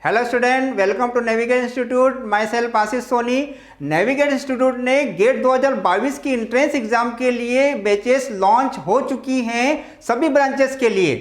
Hello student, welcome to Navigate Institute. Myself Ashish Soni. Navigate Institute ने GATE 2022 की entrance exam के लिए batches launch हो चुकी हैं सभी ब्रांचेस के लिए।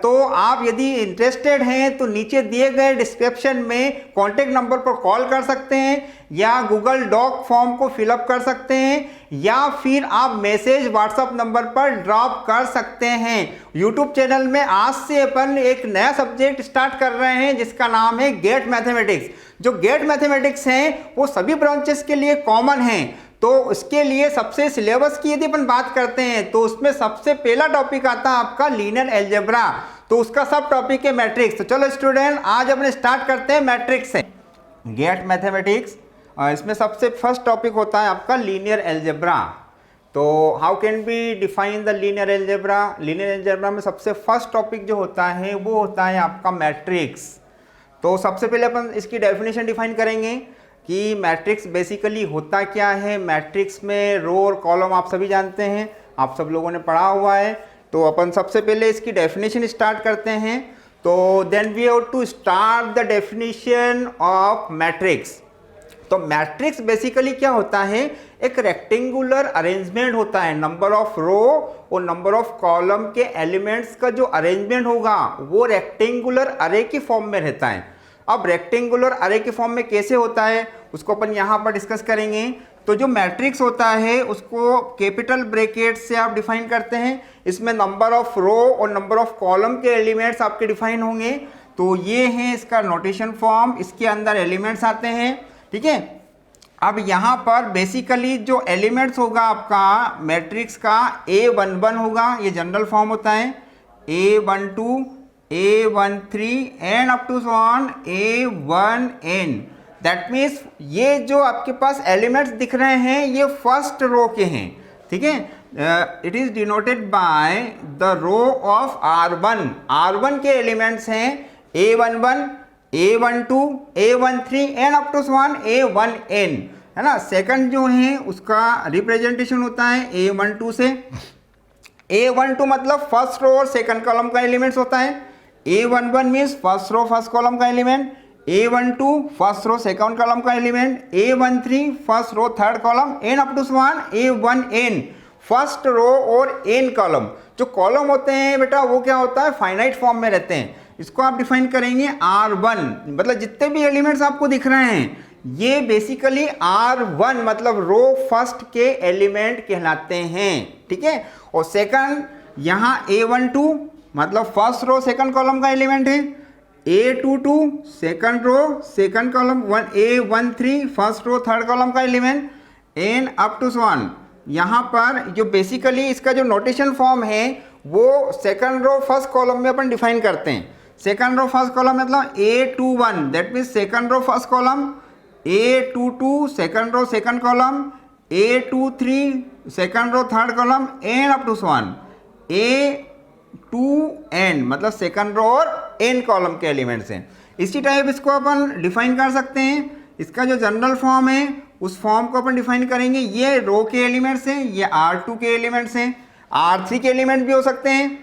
तो आप यदि इंटरेस्टेड हैं तो नीचे दिए गए डिस्क्रिप्शन में कॉन्टेक्ट नंबर पर कॉल कर सकते हैं या गूगल डॉक फॉर्म को फिलअप कर सकते हैं या फिर आप मैसेज व्हाट्सएप नंबर पर ड्रॉप कर सकते हैं। यूट्यूब चैनल में आज से अपन एक नया सब्जेक्ट स्टार्ट कर रहे हैं जिसका नाम है गेट मैथमेटिक्स। जो गेट मैथमेटिक्स हैं वो सभी ब्रांचेस के लिए कॉमन हैं। तो उसके लिए सबसे सिलेबस की यदि अपन बात करते हैं तो उसमें सबसे पहला टॉपिक आता है आपका लीनियर अलजेब्रा। तो उसका सब टॉपिक है मैट्रिक्स। तो चलो स्टूडेंट, आज अपन स्टार्ट करते हैं मैट्रिक्स से गेट मैथमेटिक्स। और इसमें सबसे फर्स्ट टॉपिक होता है आपका लीनियर अलजेब्रा। तो how can be define the linear algebra. Linear algebra में सबसे फर्स्ट टॉपिक जो होता है वो होता है आपका मैट्रिक्स। तो सबसे पहले अपन इसकी डेफिनेशन डिफाइन करेंगे कि मैट्रिक्स बेसिकली होता क्या है। मैट्रिक्स में रो और कॉलम आप सभी जानते हैं, आप सब लोगों ने पढ़ा हुआ है। तो अपन सबसे पहले इसकी डेफिनेशन स्टार्ट करते हैं। तो then we have to start the definition of matrix. तो मैट्रिक्स बेसिकली क्या होता है, एक रेक्टेंगुलर अरेंजमेंट होता है। नंबर ऑफ रो और नंबर ऑफ कॉलम के एलिमेंट्स का जो अरेंजमेंट होगा वो रेक्टेंगुलर अरे की फॉर्म में रहता है। अब रेक्टेंगुलर अरे के फॉर्म में कैसे होता है उसको अपन यहाँ पर डिस्कस करेंगे। तो जो मैट्रिक्स होता है उसको कैपिटल ब्रैकेट से आप डिफाइन करते हैं। इसमें नंबर ऑफ रो और नंबर ऑफ कॉलम के एलिमेंट्स आपके डिफाइन होंगे। तो ये है इसका नोटेशन फॉर्म, इसके अंदर एलिमेंट्स आते हैं, ठीक है। अब यहाँ पर बेसिकली जो एलिमेंट्स होगा आपका मैट्रिक्स का A11 होगा, ये जनरल फॉर्म होता है। A12 A13 and up to A1n। That means ये जो आपके पास एलिमेंट्स दिख रहे हैं ये फर्स्ट रो के हैं, ठीक है। It is denoted by the row of R1। R1 के एलिमेंट्स हैं A11 A12 A13 and up to A1n, है ना। सेकंड जो है उसका रिप्रेजेंटेशन होता है A12 से। A12 मतलब फर्स्ट रो और सेकंड कॉलम का एलिमेंट्स होता है। A11 means first row first column का element, A12 first row second column का element, A13 first row third column and up to A1n first row और n column. जो column होते हैं बेटा वो क्या होता है, फाइनाइट फॉर्म में रहते हैं। इसको आप डिफाइन करेंगे R1, मतलब जितने भी एलिमेंट्स आपको दिख रहे हैं ये बेसिकली R1 मतलब रो फर्स्ट के एलिमेंट कहलाते हैं, ठीक है। और सेकंड यहाँ A12 मतलब फर्स्ट रो सेकंड कॉलम का एलिमेंट है, A22 second row second column, A13 first row third column का एलिमेंट एंड अप टू यहाँ पर जो बेसिकली इसका जो नोटेशन फॉर्म है वो सेकंड रो फर्स्ट कॉलम में अपन डिफाइन करते हैं। सेकंड रो फर्स्ट कॉलम मतलब A21 that means second row first column, A22 second row second column, A23 second row third column and up to A2n मतलब second row और n column के elements हैं। इसी type इसको अपन define कर सकते हैं। इसका जो जनरल फॉर्म है उस फॉर्म को अपन डिफाइन करेंगे। ये रो के एलिमेंट्स हैं, ये R2 के एलिमेंट्स हैं, R3 के एलिमेंट भी हो सकते हैं,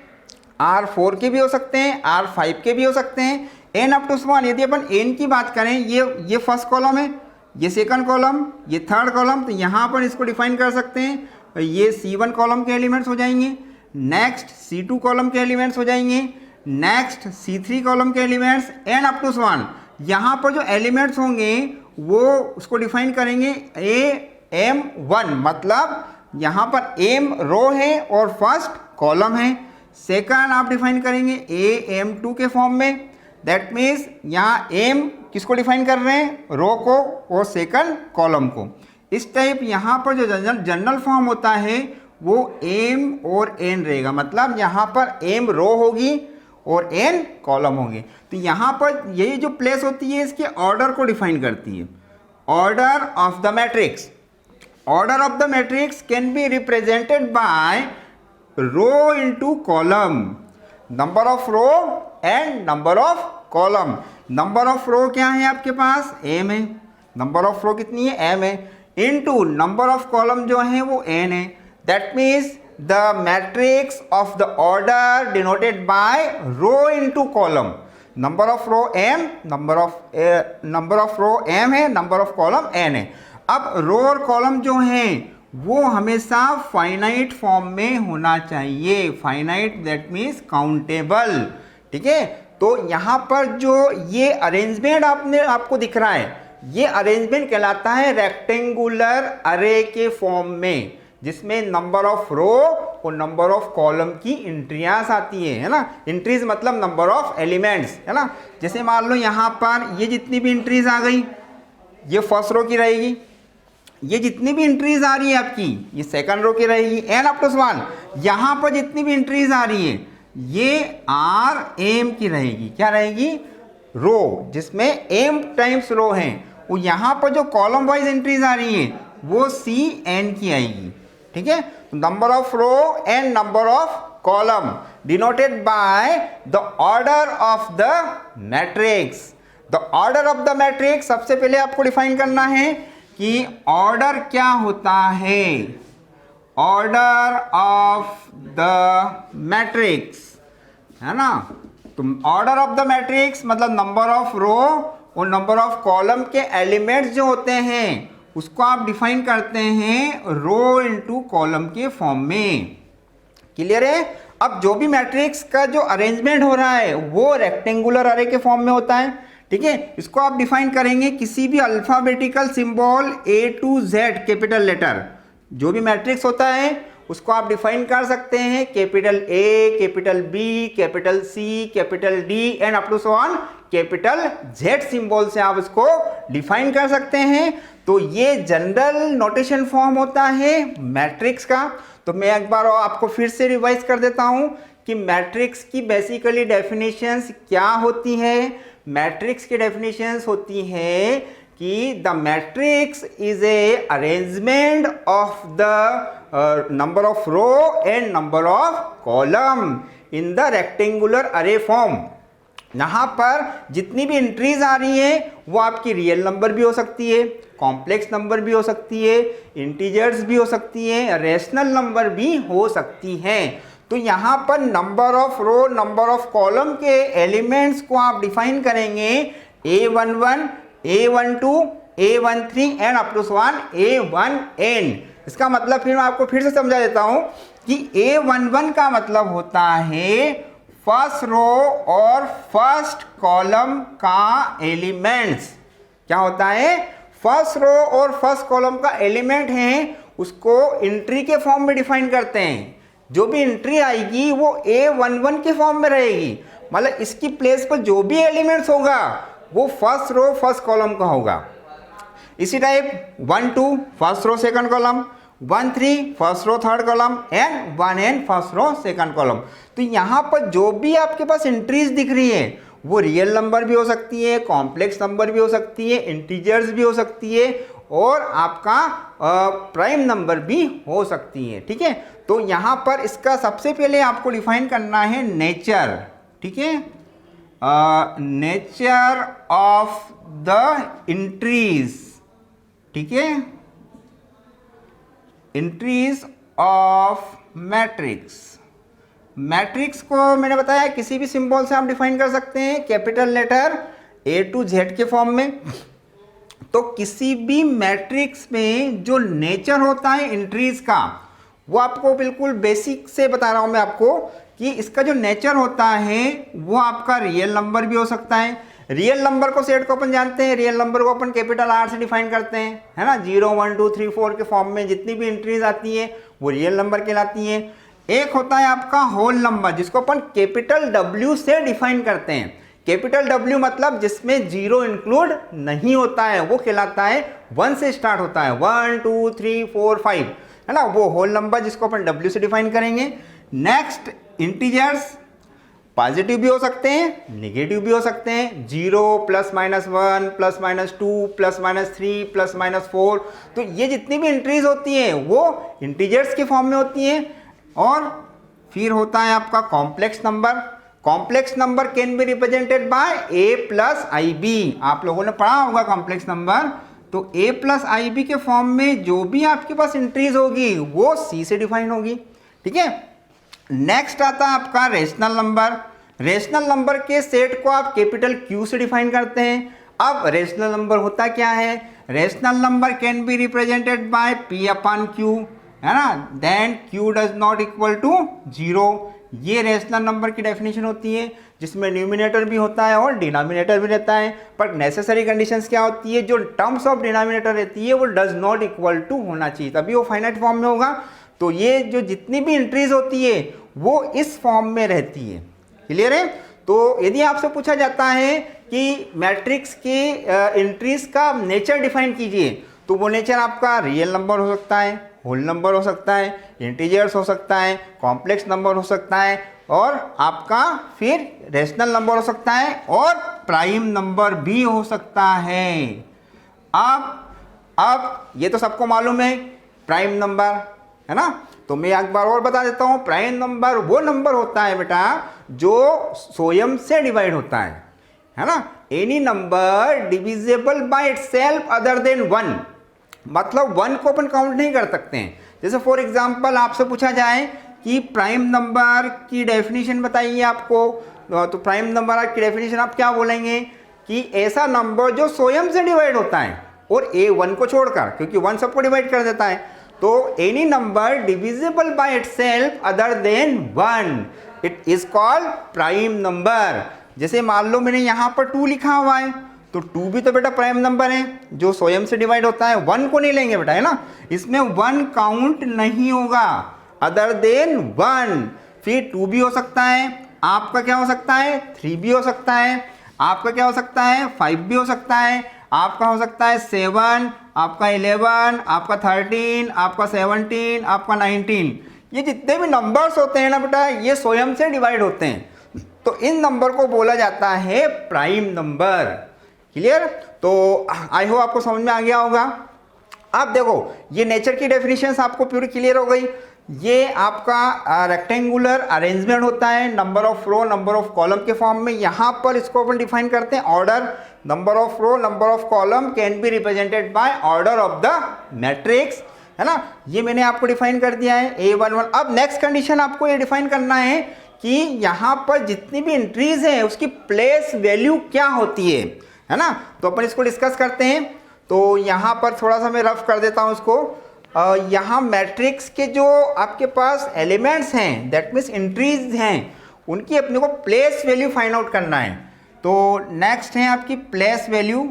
R4 के भी हो सकते हैं, R5 के भी हो सकते हैं, n अप टू यदि अपन n की बात करें ये फर्स्ट कॉलम है, ये सेकंड कॉलम, ये थर्ड कॉलम। तो यहाँ पर इसको डिफाइन कर सकते हैं। ये C1 कॉलम के एलिमेंट्स हो जाएंगे, नेक्स्ट C2 कॉलम के एलिमेंट्स हो जाएंगे, नेक्स्ट C3 कॉलम के एलिमेंट्स एंड अप टू यहाँ पर जो एलिमेंट्स होंगे वो उसको डिफाइन करेंगे AM1 मतलब यहाँ पर m रो है और फर्स्ट कॉलम है। सेकंड आप डिफाइन करेंगे AM2 के फॉर्म में, दैट मीन्स यहाँ m किसको डिफाइन कर रहे हैं, रो को और सेकंड कॉलम को। इस टाइप यहाँ पर जो जनरल फॉर्म होता है वो m और n रहेगा, मतलब यहाँ पर m रो होगी और n कॉलम होंगे। तो यहाँ पर यही जो प्लेस होती है इसके ऑर्डर को डिफाइन करती है। Order of the matrix, order of the matrix can be represented by row into column, number of row and number of column. Number of row क्या है आपके पास, m है, नंबर ऑफ रो कितनी है, m है, इनटू नंबर ऑफ कॉलम जो है वो n है। That means the matrix of the order denoted by row into column. Number of row m, number of row m है, नंबर ऑफ कॉलम n है। अब रो और कॉलम जो हैं वो हमेशा फाइनाइट फॉर्म में होना चाहिए, फाइनाइट दैट मीन्स काउंटेबल, ठीक है। तो यहाँ पर जो ये अरेंजमेंट आपको दिख रहा है, ये अरेंजमेंट कहलाता है रेक्टेंगुलर अरे के फॉर्म में, जिसमें नंबर ऑफ रो और नंबर ऑफ कॉलम की एंट्रियां आती है ना। एंट्रीज मतलब नंबर ऑफ एलिमेंट्स, है ना। जैसे मान लो यहाँ पर ये जितनी भी एंट्रीज आ गई, ये फर्स्ट रो की रहेगी, ये जितनी भी एंट्रीज आ रही है आपकी, ये सेकंड रो की रहेगी, n अप टू 1। यहाँ पर जितनी भी एंट्रीज आ रही है ये r m की रहेगी। क्या रहेगी? रो, जिसमें m टाइम्स रो हैं। वो यहाँ पर जो कॉलम वाइज एंट्रीज आ रही है वो c n की आएगी, ठीक है। Number of row and number of column denoted by the order of the matrix. The order of the matrix सबसे पहले आपको डिफाइन करना है कि ऑर्डर क्या होता है। ऑर्डर ऑफ द मैट्रिक्स, है ना। तो ऑर्डर ऑफ द मैट्रिक्स मतलब नंबर ऑफ रो और नंबर ऑफ कॉलम के एलिमेंट्स जो होते हैं उसको आप डिफाइन करते हैं रो इनटू कॉलम के फॉर्म में। क्लियर है? अब जो भी मैट्रिक्स का जो अरेंजमेंट हो रहा है वो रेक्टेंगुलर अरे के फॉर्म में होता है, ठीक है। इसको आप डिफाइन करेंगे किसी भी alphabetical symbol A to Z capital letter, जो भी मैट्रिक्स होता है उसको आप डिफाइन कर सकते हैं capital A, capital B, capital C, capital D and up to so on capital Z symbol से आप इसको डिफाइन कर सकते हैं। तो ये जनरल नोटेशन फॉर्म होता है मैट्रिक्स का। तो मैं एक बार आपको फिर से रिवाइज कर देता हूं कि मैट्रिक्स की बेसिकली डेफिनेशंस क्या होती है। मैट्रिक्स की डेफिनेशंस होती है कि the matrix is a arrangement of the number of row and number of column in the rectangular array form. यहाँ पर जितनी भी एंट्रीज आ रही है वो आपकी रियल नंबर भी हो सकती है, कॉम्प्लेक्स नंबर भी हो सकती है, इंटीजर्स भी हो सकती है, रेशनल नंबर भी हो सकती हैं। तो यहाँ पर number of row number of column के एलिमेंट्स को आप डिफाइन करेंगे A11, A12, A13 and up to 1 A1n। इसका मतलब फिर मैं आपको फिर से समझा देता हूँ कि A11 का मतलब होता है फर्स्ट रो और फर्स्ट कॉलम का एलिमेंट्स। क्या होता है? फर्स्ट रो और फर्स्ट कॉलम का एलिमेंट है उसको एंट्री के फॉर्म में डिफाइन करते हैं। जो भी एंट्री आएगी वो A11 के फॉर्म में रहेगी, मतलब इसकी प्लेस पर जो भी एलिमेंट्स होगा वो फर्स्ट रो फर्स्ट कॉलम का होगा। इसी type 1 2 first row second column, 1 3 first row third column and 1 n first row second column. तो यहाँ पर जो भी आपके पास एंट्रीज दिख रही है वो रियल नंबर भी हो सकती है, कॉम्प्लेक्स नंबर भी हो सकती है, इंटीजर्स भी हो सकती है और आपका प्राइम नंबर भी हो सकती है, ठीक है। तो यहाँ पर इसका सबसे पहले आपको डिफाइन करना है नेचर, ठीक है। नेचर ऑफ द एंट्रीज, ठीक है, एंट्रीज ऑफ मैट्रिक्स। मैट्रिक्स को मैंने बताया किसी भी सिंबल से आप डिफाइन कर सकते हैं, capital letter A to Z के फॉर्म में। तो किसी भी मैट्रिक्स में जो नेचर होता है एंट्रीज का वो आपको बिल्कुल बेसिक से बता रहा हूं मैं आपको कि इसका जो नेचर होता है वो आपका रियल नंबर भी हो सकता है। रियल नंबर को सेट को अपन जानते हैं, रियल नंबर को अपन कैपिटल R से डिफाइन करते हैं, है ना। 0 1 2 3 4 के फॉर्म में जितनी भी एंट्रीज आती है वो रियल नंबर कहलाती हैं। एक होता है आपका होल नंबर जिसको अपन कैपिटल W से डिफाइन करते हैं। कैपिटल W मतलब जिसमें 0 इंक्लूड नहीं होता है वो कहलाता है 1 से स्टार्ट होता है, 1 2 3 4 5, है ना, वो होल नंबर जिसको अपन W से डिफाइन करेंगे। नेक्स्ट इंटीजर्स, पॉजिटिव भी हो सकते हैं, नेगेटिव भी हो सकते हैं, 0 +-1 +-2 +-3 +-4। तो ये जितनी भी एंट्रीज होती हैं वो इंटीजर्स के फॉर्म में होती हैं। और फिर होता है आपका complex number. Complex number can be represented bye A+IB। आप लोगों ने पढ़ा होगा कॉम्प्लेक्स नंबर। तो A+IB के फॉर्म में जो भी आपके पास एंट्रीज होगी वो C से डिफाइन होगी, ठीक है। नेक्स्ट आता है आपका रेशनल नंबर। रेशनल नंबर के सेट को आप कैपिटल Q से डिफाइन करते हैं। अब रेशनल नंबर होता क्या है? Rational number can be represented by P upon Q, है ना, then Q does not equal to 0। ये रेशनल नंबर की डेफिनेशन होती है, जिसमें न्यूमिनेटर भी होता है और डिनोमिनेटर भी रहता है। पर नेसेसरी कंडीशंस क्या होती है? जो टर्म्स ऑफ डिनोमिनेटर रहती है वो डज नॉट इक्वल टू होना चाहिए, तभी वो फाइनाइट फॉर्म में होगा। तो ये जो जितनी भी एंट्रीज होती है वो इस फॉर्म में रहती है। क्लियर है? तो यदि आपसे पूछा जाता है कि मैट्रिक्स के एंट्रीज का नेचर डिफाइन कीजिए, तो वो नेचर आपका रियल नंबर हो सकता है, होल नंबर हो सकता है, इंटीजर्स हो सकता है, कॉम्प्लेक्स नंबर हो सकता है, और आपका फिर रेशनल नंबर हो सकता है, और प्राइम नंबर भी हो सकता है। अब ये तो सबको मालूम है प्राइम नंबर, है ना। तो मैं एक बार और बता देता हूँ, प्राइम नंबर वो नंबर होता है बेटा जो स्वयं से डिवाइड होता है ना। Any number divisible by itself other than 1, मतलब 1 को अपन काउंट नहीं कर सकते हैं। जैसे फॉर एग्जांपल आपसे पूछा जाए कि प्राइम नंबर की डेफिनेशन बताइए आपको, तो प्राइम नंबर की डेफिनेशन आप क्या बोलेंगे कि ऐसा नंबर जो स्वयं से डिवाइड होता है, और ए 1 को छोड़कर, क्योंकि 1 सबको डिवाइड कर देता है। तो any number divisible by itself other than 1, it is called prime number. जैसे मान लो मैंने यहाँ पर 2 लिखा हुआ है, तो 2 भी तो बेटा प्राइम नंबर है जो स्वयं से डिवाइड होता है, 1 को नहीं लेंगे बेटा, है ना। इसमें 1 काउंट नहीं होगा अदर देन 1। फिर 2 भी हो सकता है, आपका क्या हो सकता है 3 भी हो सकता है, आपका क्या हो सकता है 5 भी हो सकता है, आपका हो सकता है 7, आपका 11, आपका 13, आपका 17, आपका 19। ये जितने भी नंबर्स होते हैं ना बेटा, ये स्वयं से डिवाइड होते हैं, तो इन नंबर को बोला जाता है प्राइम नंबर। क्लियर? तो आई होप आपको समझ में आ गया होगा। अब देखो, ये नेचर की डेफिनेशंस आपको पूरी क्लियर हो गई। ये आपका रेक्टेंगुलर अरेंजमेंट होता है, number of row number of column के फॉर्म में। यहाँ पर इसको अपन डिफाइन करते हैं order, number of row number of column can be represented by order of the matrix, है ना। ये मैंने आपको डिफाइन कर दिया है A11। अब नेक्स्ट कंडीशन आपको ये डिफाइन करना है कि यहाँ पर जितनी भी एंट्रीज हैं उसकी प्लेस वैल्यू क्या होती है ना। तो अपन इसको डिस्कस करते हैं। तो यहाँ पर थोड़ा सा मैं रफ कर देता हूँ इसको। यहाँ मैट्रिक्स के जो आपके पास एलिमेंट्स हैं, दैट मीन्स एंट्रीज हैं, उनकी अपने को प्लेस वैल्यू फाइंड आउट करना है। तो नेक्स्ट है आपकी place value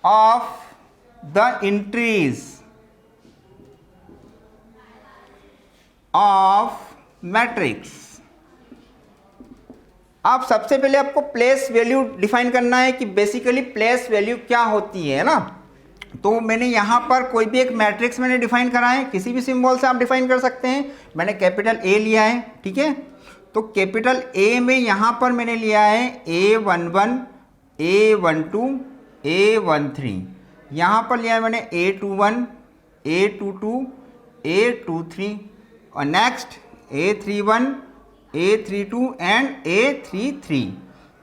of the entries of matrix. आप सबसे पहले आपको प्लेस वैल्यू डिफाइन करना है कि बेसिकली प्लेस वैल्यू क्या होती है ना। तो मैंने यहाँ पर कोई भी एक मैट्रिक्स मैंने डिफाइन करा है, किसी भी सिंबल से आप डिफाइन कर सकते हैं। मैंने कैपिटल A लिया है, ठीक है। तो कैपिटल A में यहाँ पर मैंने लिया है A11, A12, A13। यहाँ पर लिया है मैंने A21, A22, A23, और next A31, A32 and A33।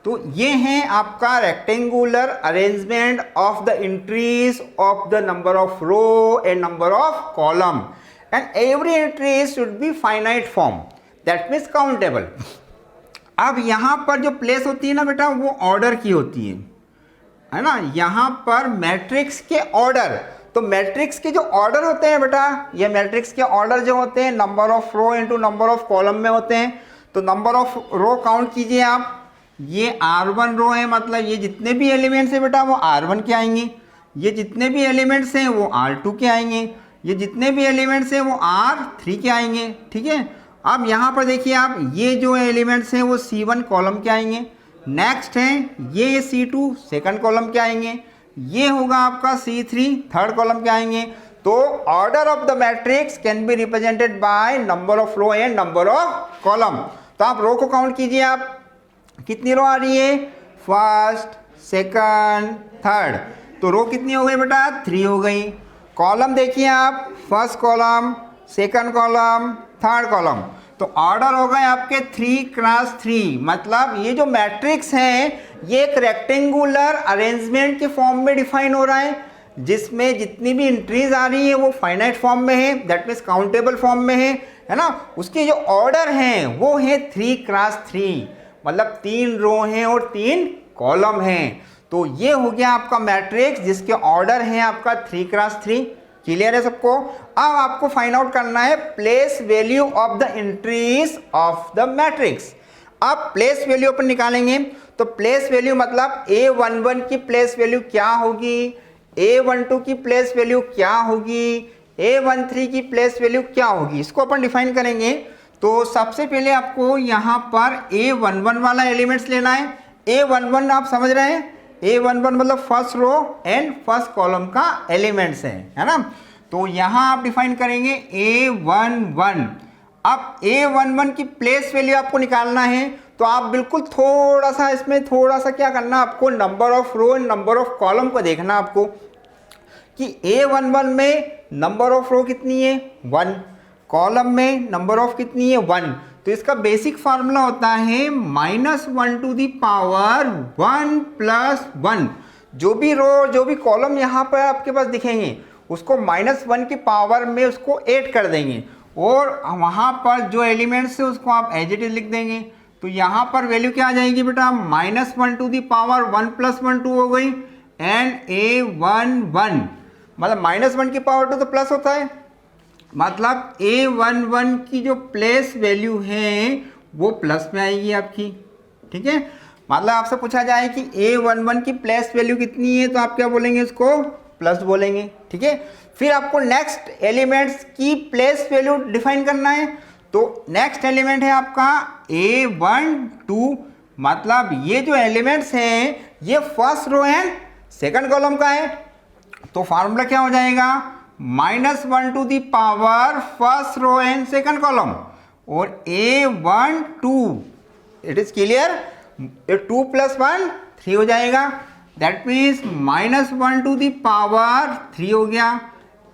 तो ये हैं आपका rectangular arrangement of the entries of the number of row and number of column, and every entry should be finite form, that means countable. अब यहाँ पर जो place होती है ना बेटा, वो ऑर्डर की होती है ना। यहाँ पर मैट्रिक्स के ऑर्डर, तो मैट्रिक्स के जो ऑर्डर होते हैं बेटा, ये मैट्रिक्स के ऑर्डर जो होते हैं number of row into number of column में होते हैं। तो नंबर ऑफ रो काउंट कीजिए आप, ये R1 रो है, मतलब ये जितने भी एलिमेंट्स हैं बेटा वो R1 के आएंगे, ये जितने भी एलिमेंट्स हैं वो R2 के आएंगे, ये जितने भी एलिमेंट्स हैं वो R3 के आएंगे, ठीक है। अब यहाँ पर देखिए आप, ये जो एलिमेंट्स हैं वो C1 कॉलम के आएंगे। नेक्स्ट है ये C2 सेकंड कॉलम के आएंगे, ये होगा आपका C3 थर्ड कॉलम के आएंगे। तो order of the matrix can be represented by number of row and number of column. तो आप रो को काउंट कीजिए, आप कितनी रो आ रही है, फर्स्ट सेकंड थर्ड, तो रो कितनी हो गई बेटा 3 हो गई। कॉलम देखिए आप, first column, second column, third column, तो ऑर्डर हो गए आपके 3x3। मतलब ये जो मैट्रिक्स है ये एक रेक्टेंगुलर अरेंजमेंट के फॉर्म में डिफाइन हो रहा है, जिसमें जितनी भी एंट्रीज आ रही है वो फाइनाइट फॉर्म में है, दैट मीन्स काउंटेबल फॉर्म में है, है ना, उसके जो ऑर्डर हैं वो है 3 क्रॉस 3, मतलब 3 रो हैं और 3 कॉलम हैं। तो ये हो गया आपका मैट्रिक्स जिसके ऑर्डर हैं आपका 3 क्रॉस 3। क्लियर है सबको? अब आपको फाइंड आउट करना है place value of the entries of the matrix. अब प्लेस वैल्यू अपन निकालेंगे, तो प्लेस वैल्यू मतलब A11 की प्लेस वैल्यू क्या होगी, A12 की प्लेस वैल्यू क्या होगी, A13 की प्लेस वैल्यू क्या होगी, इसको अपन डिफाइन करेंगे। तो सबसे पहले आपको यहाँ पर A11 वाला एलिमेंट्स लेना है। A11 आप समझ रहे हैं, A11 मतलब first row and first column का एलिमेंट्स है ना। तो यहाँ आप डिफाइन करेंगे A11। अब A11 की प्लेस वैल्यू आपको निकालना है, तो आप बिल्कुल थोड़ा सा इसमें थोड़ा सा क्या करना, आपको number of row and number of column को देखना आपको कि A11 में नंबर ऑफ रो कितनी है 1, कॉलम में नंबर ऑफ कितनी है 1। तो इसका बेसिक फार्मूला होता है -1 टू दी पावर 1 प्लस 1। जो भी रो जो भी कॉलम यहाँ पर आपके पास दिखेंगे उसको -1 की पावर में उसको ऐड कर देंगे, और वहाँ पर जो एलिमेंट्स है उसको आप एज इट इज लिख देंगे। तो यहाँ पर वैल्यू क्या आ जाएगी बेटा, -1 टू दी पावर 1 प्लस 1 2 हो गई, एंड A11 मतलब -1 की पावर 2 तो प्लस होता है, मतलब A11 की जो प्लेस वैल्यू है वो प्लस में आएगी आपकी। ठीक है, मतलब आपसे पूछा जाए कि A11 की प्लेस वैल्यू कितनी है, तो आप क्या बोलेंगे, इसको प्लस बोलेंगे। ठीक है, फिर आपको नेक्स्ट एलिमेंट्स की प्लेस वैल्यू डिफाइन करना है। तो नेक्स्ट एलिमेंट है आपका A12, मतलब ये जो एलिमेंट्स हैं ये first row and second column का है। तो फार्मूला क्या हो जाएगा, -1 to the power first row and second column, और A12, it is clear, 2 plus 1 3 हो जाएगा, that means -1 to the power 3 हो गया।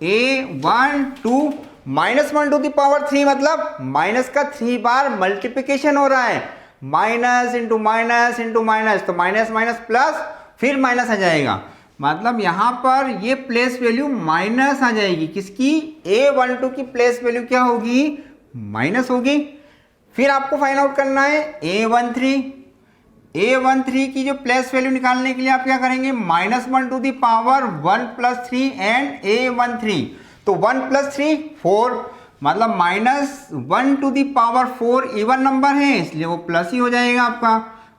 A12 -1 टू दी पावर 3 मतलब माइनस का 3 बार मल्टीप्लिकेशन हो रहा है, minus into minus into minus, तो माइनस माइनस प्लस फिर माइनस आ जाएगा, मतलब यहाँ पर ये प्लेस वैल्यू माइनस आ जाएगी। किसकी, A12 की प्लेस वैल्यू क्या होगी, माइनस होगी। फिर आपको फाइंड आउट करना है A13 की जो प्लेस वैल्यू निकालने के लिए आप क्या करेंगे, -1 to the power 1 plus 3 and A13, तो 1 प्लस 3 4, मतलब -1 to the power 4 even number है इसलिए वो प्लस ही हो जाएगा आपका,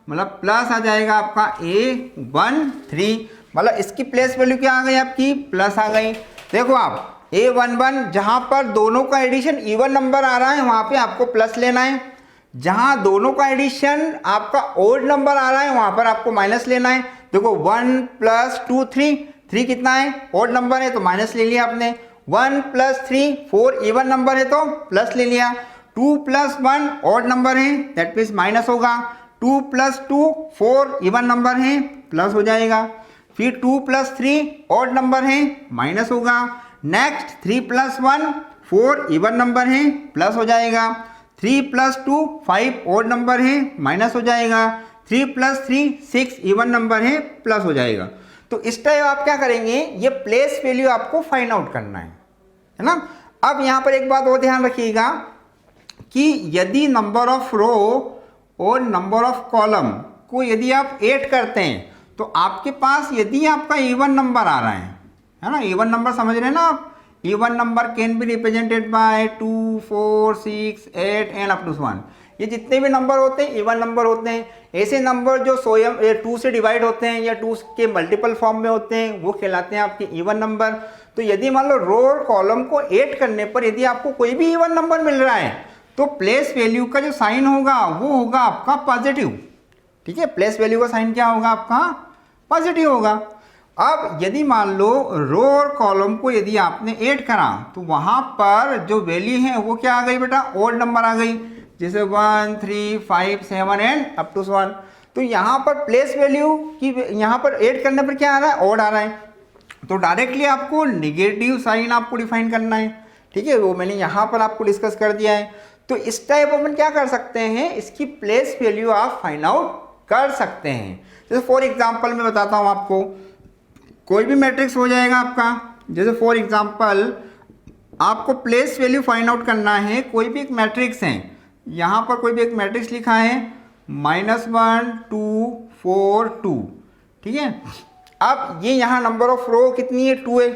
मतलब प्लस आ जाएगा आपका A13, मतलब इसकी प्लेस वैल्यू क्या आ गई आपकी, प्लस आ गई। देखो आप A11 जहाँ पर दोनों का एडिशन इवन नंबर आ रहा है वहाँ पे आपको प्लस लेना है, जहाँ दोनों का एडिशन आपका ओड नंबर आ रहा है वहाँ पर आपको माइनस लेना है। देखो 1 प्लस 2 3 कितना है, ओड नंबर है तो माइनस ले लिया आपने, 1 प्लस 3 4 इवन नंबर है तो प्लस ले लिया, 2 प्लस 1 ओड नंबर है दैट मीन्स माइनस होगा, 2 प्लस 2 4 इवन नंबर है प्लस हो जाएगा, फिर 2 प्लस 3 ऑड नंबर है माइनस होगा, नेक्स्ट 3 प्लस 1 4 इवन नंबर है प्लस हो जाएगा, 3 प्लस 2 5 ऑड नंबर है माइनस हो जाएगा, 3 प्लस 3 6 इवन नंबर है प्लस हो जाएगा। तो इस टाइप आप क्या करेंगे, ये प्लेस वैल्यू आपको फाइंड आउट करना है ना। अब यहाँ पर एक बात और ध्यान रखिएगा कि यदि नंबर ऑफ रो और नंबर ऑफ कॉलम को यदि आप ऐड करते हैं तो आपके पास यदि आपका इवन नंबर आ रहा है ना, इवन नंबर समझ रहे हैं ना आप, even number can be represented by 2 4 6 8 and up to 1, ये जितने भी नंबर होते हैं इवन नंबर होते हैं। ऐसे नंबर जो 2 से डिवाइड होते हैं या 2 के मल्टीपल फॉर्म में होते हैं वो कहलाते हैं आपके इवन नंबर। तो यदि मान लो रो और कॉलम को ऐड करने पर यदि आपको कोई भी इवन नंबर मिल रहा है तो प्लेस वैल्यू का जो साइन होगा वो होगा आपका पॉजिटिव। ठीक है, प्लेस वैल्यू का साइन क्या होगा आपका, पॉजिटिव होगा। अब यदि मान लो रो और कॉलम को यदि आपने ऐड करा तो वहां पर जो वैल्यू है वो क्या आ गई बेटा, ओड नंबर आ गई, जैसे 1 3 5 7 एंड अप टू 1। तो यहाँ पर प्लेस वैल्यू की यहाँ पर ऐड करने पर क्या आ रहा है, ओड आ रहा है, तो डायरेक्टली आपको निगेटिव साइन आपको डिफाइन करना है। ठीक है, वो मैंने यहाँ पर आपको डिस्कस कर दिया है। तो इस टाइप अपन क्या कर सकते हैं, इसकी प्लेस वैल्यू आप फाइंड आउट कर सकते हैं। जैसे फॉर एग्जांपल मैं बताता हूँ आपको, कोई भी मैट्रिक्स हो जाएगा आपका, जैसे फॉर एग्जांपल आपको प्लेस वैल्यू फाइंड आउट करना है। कोई भी एक मैट्रिक्स है, यहाँ पर कोई भी एक मैट्रिक्स लिखा है -1 2 4 2, ठीक है। अब ये यहाँ नंबर ऑफ रो कितनी है, 2 है,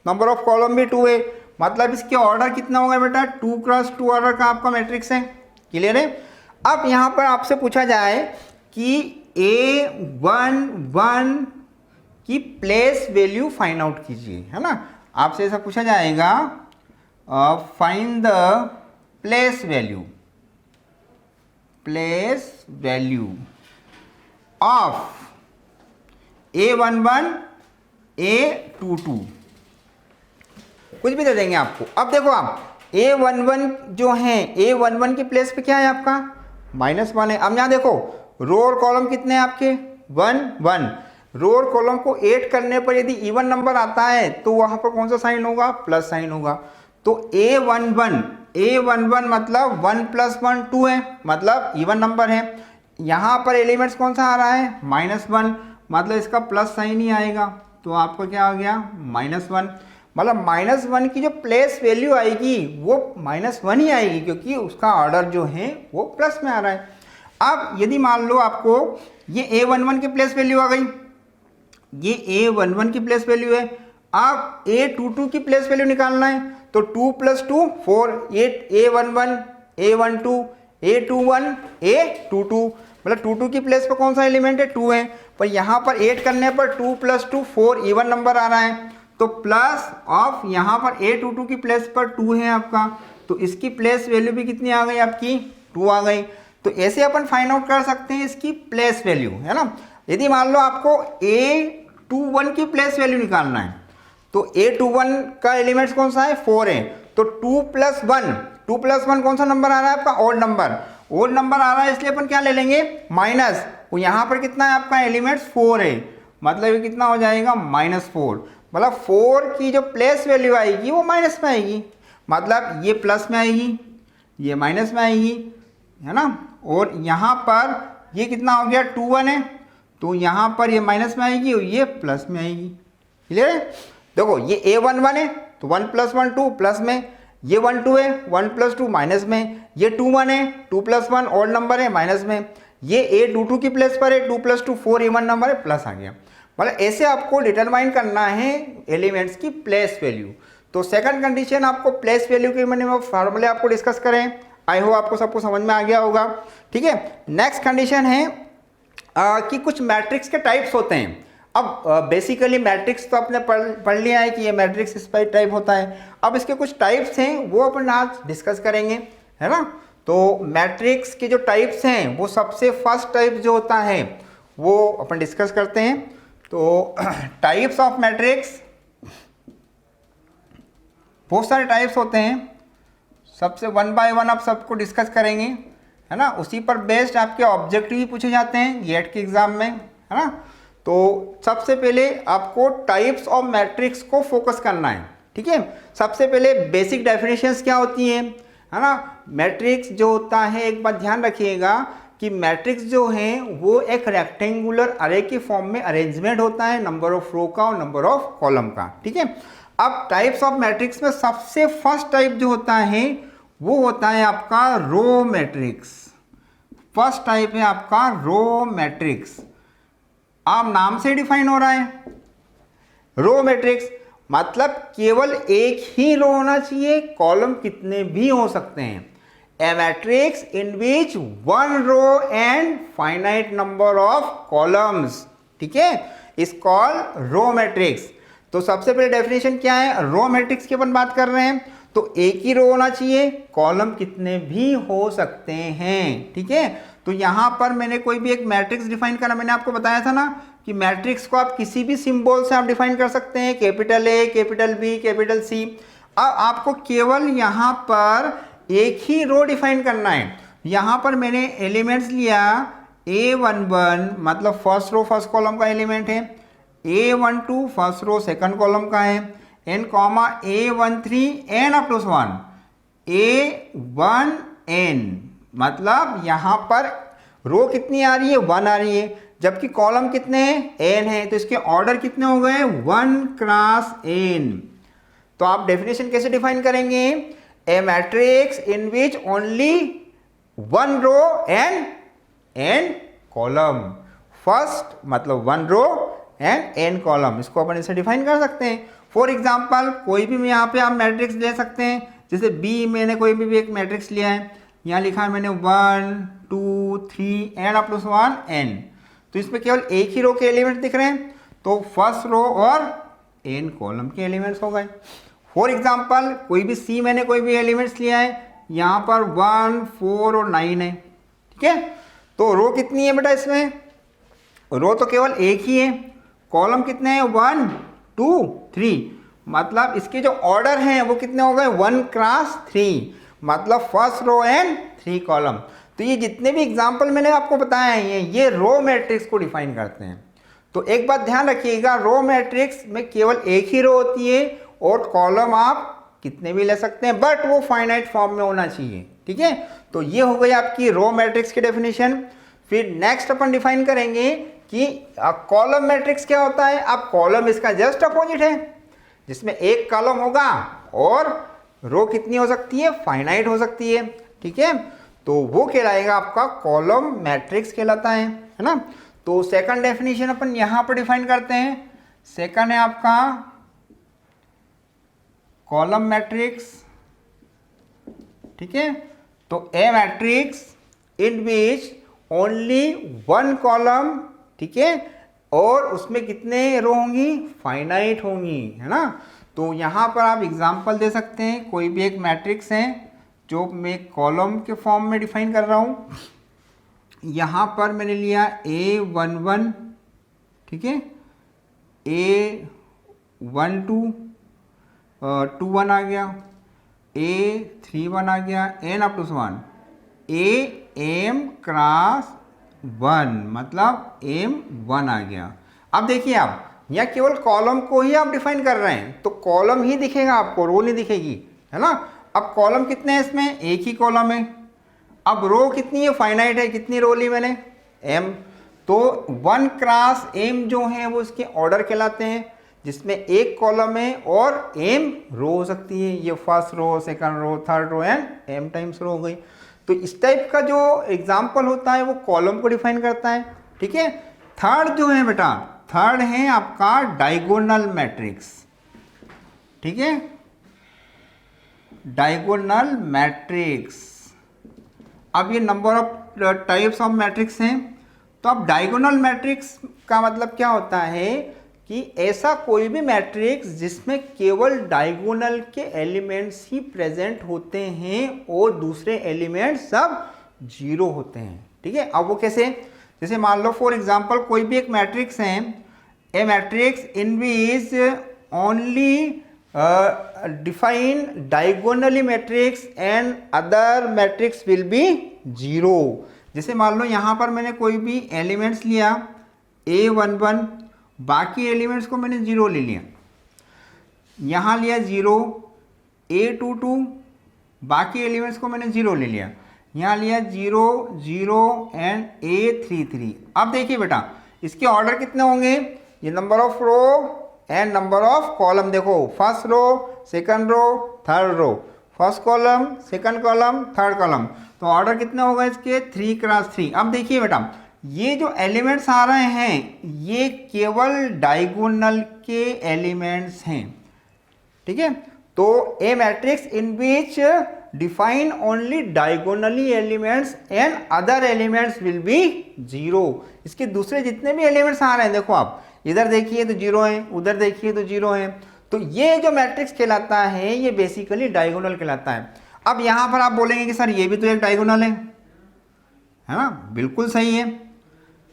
नंबर ऑफ कॉलम भी 2 है, मतलब इसके ऑर्डर कितना होगा बेटा, 2 क्रॉस 2 ऑर्डर का आपका मैट्रिक्स है। क्लियर है। अब यहाँ पर आपसे पूछा जाए कि A11 की प्लेस वैल्यू फाइंड आउट कीजिए, है ना। आपसे ऐसा पूछा जाएगा, find the place value of A11 A22, कुछ भी दे देंगे आपको। अब देखो आप A11 जो है, A11 की प्लेस पे क्या है आपका -1 है। अब यहाँ देखो रो और कॉलम कितने हैं आपके 1 1, रो और कॉलम को ऐड करने पर यदि इवन नंबर आता है तो वहाँ पर कौन सा साइन होगा, प्लस साइन होगा। तो A11 मतलब 1 + 1 2 है, मतलब इवन नंबर है। यहाँ पर एलिमेंट्स कौन सा आ रहा है -1, मतलब इसका प्लस साइन ही आएगा, तो आपको क्या हो गया -1। मतलब -1 की जो प्लेस वैल्यू आएगी वो -1 ही आएगी, क्योंकि उसका ऑर्डर जो है वो प्लस में आ रहा है। अब यदि मान लो आपको ये A11 की प्लेस वैल्यू आ गई, ये A11 की प्लेस वैल्यू है, अब A22 की प्लेस वैल्यू निकालना है, तो 2 + 2 4, A11 A12 A21 A22, मतलब 22 की प्लेस पर कौन सा एलिमेंट है, 2 है, पर यहाँ पर ऐड करने पर 2 + 2 4 इवन नंबर आ रहा है, तो प्लस ऑफ यहाँ पर A22 की प्लेस पर 2 है आपका, तो इसकी प्लेस वैल्यू भी कितनी आ गई आपकी 2 आ गई। तो ऐसे अपन फाइंड आउट कर सकते हैं इसकी प्लेस वैल्यू, है ना। यदि मान लो आपको A21 की प्लेस वैल्यू निकालना है, तो A21 का एलिमेंट्स कौन सा है 4 है, तो 2 + 1 कौन सा नंबर आ रहा है आपका ओड नंबर आ रहा है, इसलिए अपन क्या ले लेंगे माइनस। वो यहाँ पर कितना है आपका एलिमेंट्स 4 है, मतलब ये कितना हो जाएगा -4, मतलब 4 की जो प्लेस वैल्यू आएगी वो माइनस में आएगी, मतलब ये प्लस में आएगी ये माइनस में आएगी, है ना। और यहाँ पर ये कितना हो गया 2 1 है, तो यहाँ पर ये माइनस में आएगी और ये प्लस में आएगी। क्लियर है। देखो ये A11 है तो 1 + 1 2 प्लस में, ये 1 2 है 1 + 2 माइनस में, ये 2 1 है 2 + 1 ऑड नंबर है माइनस में, ये A22 की प्लेस पर है 2 + 2 4 इवन नंबर है प्लस आ गया। मतलब ऐसे आपको डिटरमाइन करना है एलिमेंट्स की प्लेस वैल्यू। तो सेकंड कंडीशन आपको प्लेस वैल्यू के मैंने फॉर्मूले आपको डिस्कस करें, आई होप आपको सबको समझ में आ गया होगा। ठीक है। नेक्स्ट कंडीशन है कि कुछ मैट्रिक्स के टाइप्स होते हैं। अब बेसिकली मैट्रिक्स तो आपने पढ़ लिया है कि ये मैट्रिक्स इस टाइप होता है। अब इसके कुछ टाइप्स हैं वो अपन आज डिस्कस करेंगे, है ना। तो मैट्रिक्स के जो टाइप्स हैं वो सबसे फर्स्ट टाइप जो होता है वो अपन डिस्कस करते हैं। तो टाइप्स ऑफ मैट्रिक्स बहुत सारे टाइप्स होते हैं, सबसे 1 बाय 1 आप सबको डिस्कस करेंगे, है ना। उसी पर बेस्ड आपके ऑब्जेक्टिव भी पूछे जाते हैं गेट के एग्जाम में, है ना। तो सबसे पहले आपको टाइप्स ऑफ मैट्रिक्स को फोकस करना है। ठीक है। सबसे पहले बेसिक डेफिनेशंस क्या होती हैं, है ना। मैट्रिक्स जो होता है एक बात ध्यान रखिएगा कि मैट्रिक्स जो है वो एक रेक्टेंगुलर अरे के फॉर्म में अरेंजमेंट होता है, नंबर ऑफ रो का और नंबर ऑफ कॉलम का। ठीक है। अब टाइप्स ऑफ मैट्रिक्स में सबसे फर्स्ट टाइप जो होता है वो होता है आपका रो मैट्रिक्स। फर्स्ट टाइप है आपका रो मैट्रिक्स, आप नाम से डिफाइन हो रहा है। रो मैट्रिक्स मतलब केवल एक ही रो होना चाहिए, कॉलम कितने भी हो सकते हैं। A matrix in which 1 row and finite number of columns, ठीक है, इज कॉल्ड रो मैट्रिक्स। तो सबसे पहले डेफिनेशन क्या है, रो मैट्रिक्स की अपन बात कर रहे हैं तो एक ही रो होना चाहिए, कॉलम कितने भी हो सकते हैं। ठीक है। तो यहाँ पर मैंने कोई भी एक मैट्रिक्स डिफाइन करा, मैंने आपको बताया था ना कि मैट्रिक्स को आप किसी भी सिंबल से आप डिफाइन कर सकते हैं, capital A, capital B, capital C। अब आपको केवल यहाँ पर एक ही रो डिफाइन करना है। यहाँ पर मैंने एलिमेंट्स लिया A11 मतलब फर्स्ट रो फर्स्ट कॉलम का एलिमेंट है, A12 first row second column का है, n comma A13 n up to 1 A1n, मतलब यहाँ पर रो कितनी आ रही है 1 आ रही है, जबकि कॉलम कितने हैं n है, तो इसके ऑर्डर कितने हो गए 1 क्रॉस n। तो आप डेफिनेशन कैसे डिफाइन करेंगे? A matrix in which only one row and column. First मतलब वन रो एंड कॉलम, इसको अपन इसे डिफाइन कर सकते हैं। फॉर एग्जाम्पल कोई भी यहाँ पे आप मैट्रिक्स ले सकते हैं, जैसे बी मैंने कोई भी एक मैट्रिक्स लिया है, यहाँ लिखा है मैंने 1 2 3 एंड अप टू 1 n, तो इसमें केवल एक ही रो के एलिमेंट दिख रहे हैं, तो फर्स्ट रो और n कॉलम के एलिमेंट्स हो गए। फॉर एग्जाम्पल कोई भी सी मैंने कोई भी एलिमेंट्स लिया है, यहाँ पर 1 4 और 9 है, ठीक है। तो रो कितनी है बेटा इसमें? रो तो केवल एक ही है। कॉलम कितने हैं? 1 2 3, मतलब इसके जो ऑर्डर हैं वो कितने हो गए? 1 क्रॉस 3, मतलब फर्स्ट रो एंड 3 कॉलम। तो ये जितने भी एग्जाम्पल मैंने आपको बताए हैं ये रो मैट्रिक्स को डिफाइन करते हैं। तो एक बात ध्यान रखिएगा, रो मैट्रिक्स में केवल एक ही रो होती है और कॉलम आप कितने भी ले सकते हैं, बट वो फाइनाइट फॉर्म में होना चाहिए, ठीक है। तो ये हो गई आपकी रो मैट्रिक्स की डेफिनेशन। फिर नेक्स्ट अपन डिफाइन करेंगे कि कॉलम मैट्रिक्स क्या होता है। अब कॉलम इसका जस्ट अपोजिट है, जिसमें एक कॉलम होगा और रो कितनी हो सकती है? फाइनाइट हो सकती है, ठीक है। तो वो कहलाएगा आपका कॉलम मैट्रिक्स कहलाता है ना। तो सेकंड डेफिनेशन अपन यहां पर डिफाइन करते हैं। सेकंड है आपका कॉलम मैट्रिक्स, ठीक है। तो a matrix in which only one column, ठीक है, और उसमें कितने रो होंगी? फाइनाइट होंगी, है ना। तो यहाँ पर आप एग्जांपल दे सकते हैं, कोई भी एक मैट्रिक्स है जो मैं कॉलम के फॉर्म में डिफाइन कर रहा हूँ। यहाँ पर मैंने लिया A11, ठीक है, A12 21 आ गया, A31 आ गया, n up to 1, AM cross 1, मतलब M1 आ गया। अब देखिए आप यहाँ केवल कॉलम को ही आप डिफाइन कर रहे हैं, तो कॉलम ही दिखेगा आपको, रो नहीं दिखेगी, है ना। अब कॉलम कितने हैं इसमें? एक ही कॉलम है। अब रो कितनी है? फाइनाइट है। कितनी रो ली मैंने? m। तो 1 क्रॉस m जो है वो इसके ऑर्डर कहलाते हैं, जिसमें एक कॉलम है और m रो हो सकती है। ये first row, second row, third row and m times row हो गई। तो इस टाइप का जो एग्जाम्पल होता है वो कॉलम को डिफाइन करता है, ठीक है। थर्ड जो है बेटा, थर्ड है आपका डायगोनल मैट्रिक्स, ठीक है, डायगोनल मैट्रिक्स। अब ये number of types of matrix हैं। तो अब डायगोनल मैट्रिक्स का मतलब क्या होता है कि ऐसा कोई भी मैट्रिक्स जिसमें केवल डायगोनल के एलिमेंट्स ही प्रेजेंट होते हैं और दूसरे एलिमेंट्स सब जीरो होते हैं, ठीक है। अब वो कैसे? जैसे मान लो फॉर एग्जांपल कोई भी एक मैट्रिक्स है, a matrix in which only define diagonally matrix and other matrix will be zero. जैसे मान लो यहाँ पर मैंने कोई भी एलिमेंट्स लिया A11, बाकी एलिमेंट्स को मैंने जीरो ले लिया, यहाँ लिया जीरो, A22, बाकी एलिमेंट्स को मैंने जीरो ले लिया, यहाँ लिया जीरो जीरो एंड A33। अब देखिए बेटा इसके ऑर्डर कितने होंगे? ये number of row and number of column. देखो first row, second row, third row, first column, second column, third column. तो ऑर्डर कितने हो गए इसके? 3 क्रॉस 3। अब देखिए बेटा ये जो एलिमेंट्स आ रहे हैं ये केवल डायगोनल के एलिमेंट्स हैं, ठीक है। तो a matrix in which define only diagonally elements and other elements will be zero. इसके दूसरे जितने भी एलिमेंट्स आ रहे हैं, देखो आप इधर देखिए तो जीरो है, उधर देखिए तो जीरो है। तो ये जो मैट्रिक्स कहलाता है ये बेसिकली डायगोनल कहलाता है। अब यहाँ पर आप बोलेंगे कि सर ये भी तो एक डायगोनल है ना। बिल्कुल सही है,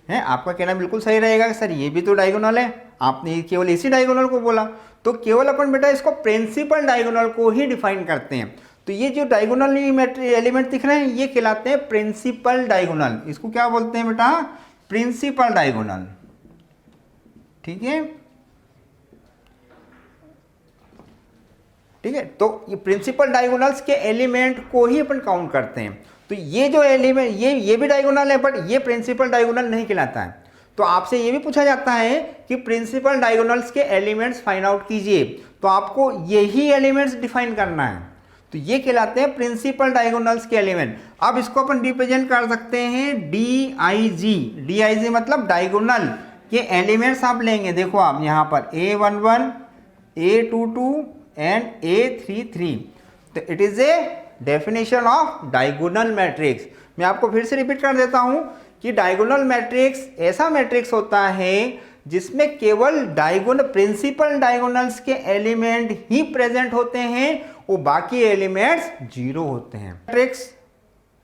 आपका कहना बिल्कुल सही रहेगा कि सर ये भी तो डायगोनल है। आपने केवल इसी डायगोनल को बोला, तो केवल अपन बेटा इसको प्रिंसिपल डायगोनल को ही डिफाइन करते हैं। तो ये जो डायगोनल एलिमेंट दिख रहे हैं ये कहलाते हैं प्रिंसिपल डायगोनल। इसको क्या बोलते हैं बेटा? प्रिंसिपल डायगोनल, ठीक है, ठीक है। तो ये प्रिंसिपल डायगोनल्स के एलिमेंट को ही अपन काउंट करते हैं। तो ये जो एलिमेंट ये भी डायगोनल है, बट ये प्रिंसिपल डायगोनल नहीं कहलाता है। तो तो आपसे ये भी पूछा जाता है कि प्रिंसिपल डायगोनल्स के एलिमेंट्स फाइंड आउट कीजिए, तो आपको यही एलिमेंट्स डिफाइन करना है, तो ये कहलाते हैं प्रिंसिपल डायगोनल्स के एलिमेंट। अब इसको अपन रिप्रेजेंट कर सकते हैं डी आई जी मतलब डायगोनल के एलिमेंट्स आप लेंगे। देखो आप यहाँ पर A11 A22 एंड A33, तो it is a definition of diagonal matrix. मैं आपको फिर से रिपीट कर देता हूं कि डायगोनल मैट्रिक्स ऐसा मैट्रिक्स होता है जिसमें केवल प्रिंसिपल डायगोनल्स के एलिमेंट ही प्रेजेंट होते हैं, वो बाकी एलिमेंट्स जीरो होते हैं। मैट्रिक्स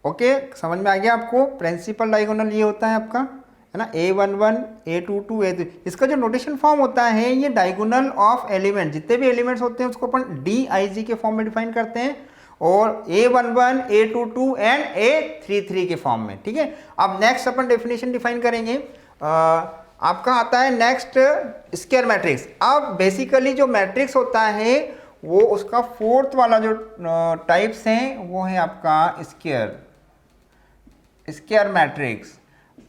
ओके, समझ में आ गया आपको? प्रिंसिपल डायगोनल ये होता है आपका, है ना, A11 A22 A3। इसका जो नोटेशन फॉर्म होता है ये डायगोनल ऑफ एलिमेंट, जितने भी एलिमेंट्स होते हैं उसको अपन DIG के फॉर्म में डिफाइन करते हैं, और A11 A22 एंड A33 के फॉर्म में। ठीक है, अब नेक्स्ट अपन डेफिनेशन डिफाइन करेंगे। आपका आता है नेक्स्ट स्क्वायर मैट्रिक्स। अब बेसिकली जो मैट्रिक्स होता है वो उसका फोर्थ वाला जो टाइप्स हैं वो है आपका स्क्वायर मैट्रिक्स।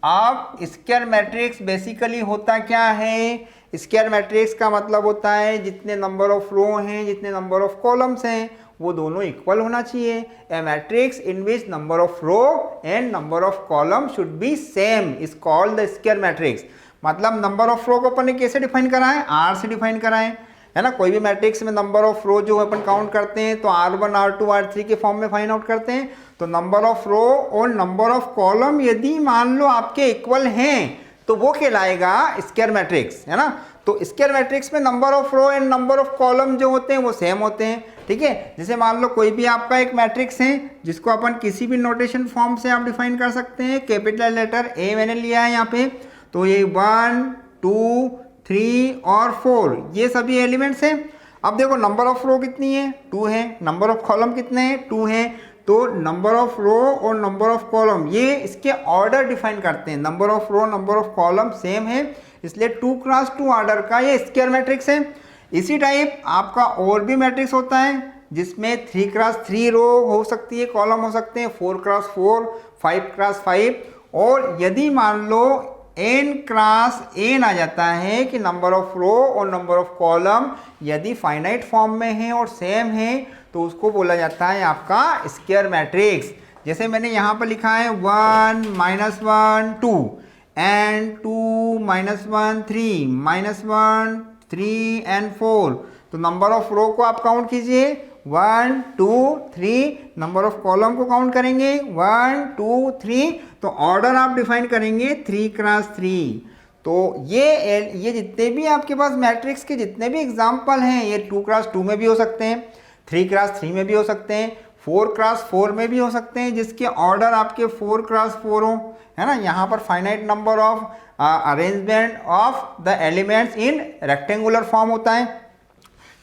अब स्क्वायर मैट्रिक्स बेसिकली होता क्या है? स्क्वायर मैट्रिक्स का मतलब होता है जितने नंबर ऑफ रो हैं, जितने नंबर ऑफ कॉलम्स हैं, वो दोनों इक्वल होना चाहिए। A matrix in which number of row and number of column should be same is called the square matrix. मतलब नंबर ऑफ रो को अपन ने कैसे डिफाइन करा है? R से डिफाइन करा है ना। कोई भी मैट्रिक्स में नंबर ऑफ रो जो अपन काउंट करते हैं तो R1 R2 R3 के फॉर्म में फाइंड आउट करते हैं। तो नंबर ऑफ रो और नंबर ऑफ कॉलम यदि मान लो आपके इक्वल हैं तो वो कहलाएगा स्क्वायर मैट्रिक्स, है ना। तो स्क्वायर मैट्रिक्स में number of row and number of column जो होते हैं वो सेम होते हैं। ठीक है, जैसे मान लो कोई भी आपका एक मैट्रिक्स है जिसको अपन किसी भी नोटेशन फॉर्म से आप डिफाइन कर सकते हैं। कैपिटल लेटर A मैंने लिया है यहाँ पे, तो ये 1 2 3 और 4 ये सभी एलिमेंट्स हैं। अब देखो नंबर ऑफ रो कितनी है? 2 है। नंबर ऑफ कॉलम कितने हैं? 2 है। तो नंबर ऑफ रो और नंबर ऑफ कॉलम ये इसके ऑर्डर डिफाइन करते हैं। Number of row number of column same है, इसलिए 2 क्रॉस 2 ऑर्डर का ये स्क्वायर मैट्रिक्स है। इसी टाइप आपका और भी मैट्रिक्स होता है जिसमें 3 क्रॉस 3 रो हो सकती है, कॉलम हो सकते हैं, 4 क्रॉस 4, 5 क्रॉस 5, और यदि मान लो n क्रॉस n आ जाता है कि नंबर ऑफ रो और नंबर ऑफ कॉलम यदि फाइनाइट फॉर्म में है और सेम है तो उसको बोला जाता है आपका स्क्वायर मैट्रिक्स। जैसे मैंने यहाँ पर लिखा है 1 -1 2 एंड 2 -1 3 -1 3 एंड 4। तो नंबर ऑफ रो को आप काउंट कीजिए 1 2 3, नंबर ऑफ कॉलम को काउंट करेंगे 1 2 3, तो ऑर्डर आप डिफाइन करेंगे 3 क्रॉस 3। तो ये जितने भी आपके पास मैट्रिक्स के जितने भी एग्जाम्पल हैं ये 2 क्रॉस 2 में भी हो सकते हैं, 3 क्रॉस 3 में भी हो सकते हैं, 4 क्रॉस 4 में भी हो सकते हैं जिसके ऑर्डर आपके 4 क्रॉस 4 हो, है ना। यहाँ पर finite number of arrangement of the elements in rectangular form होता है।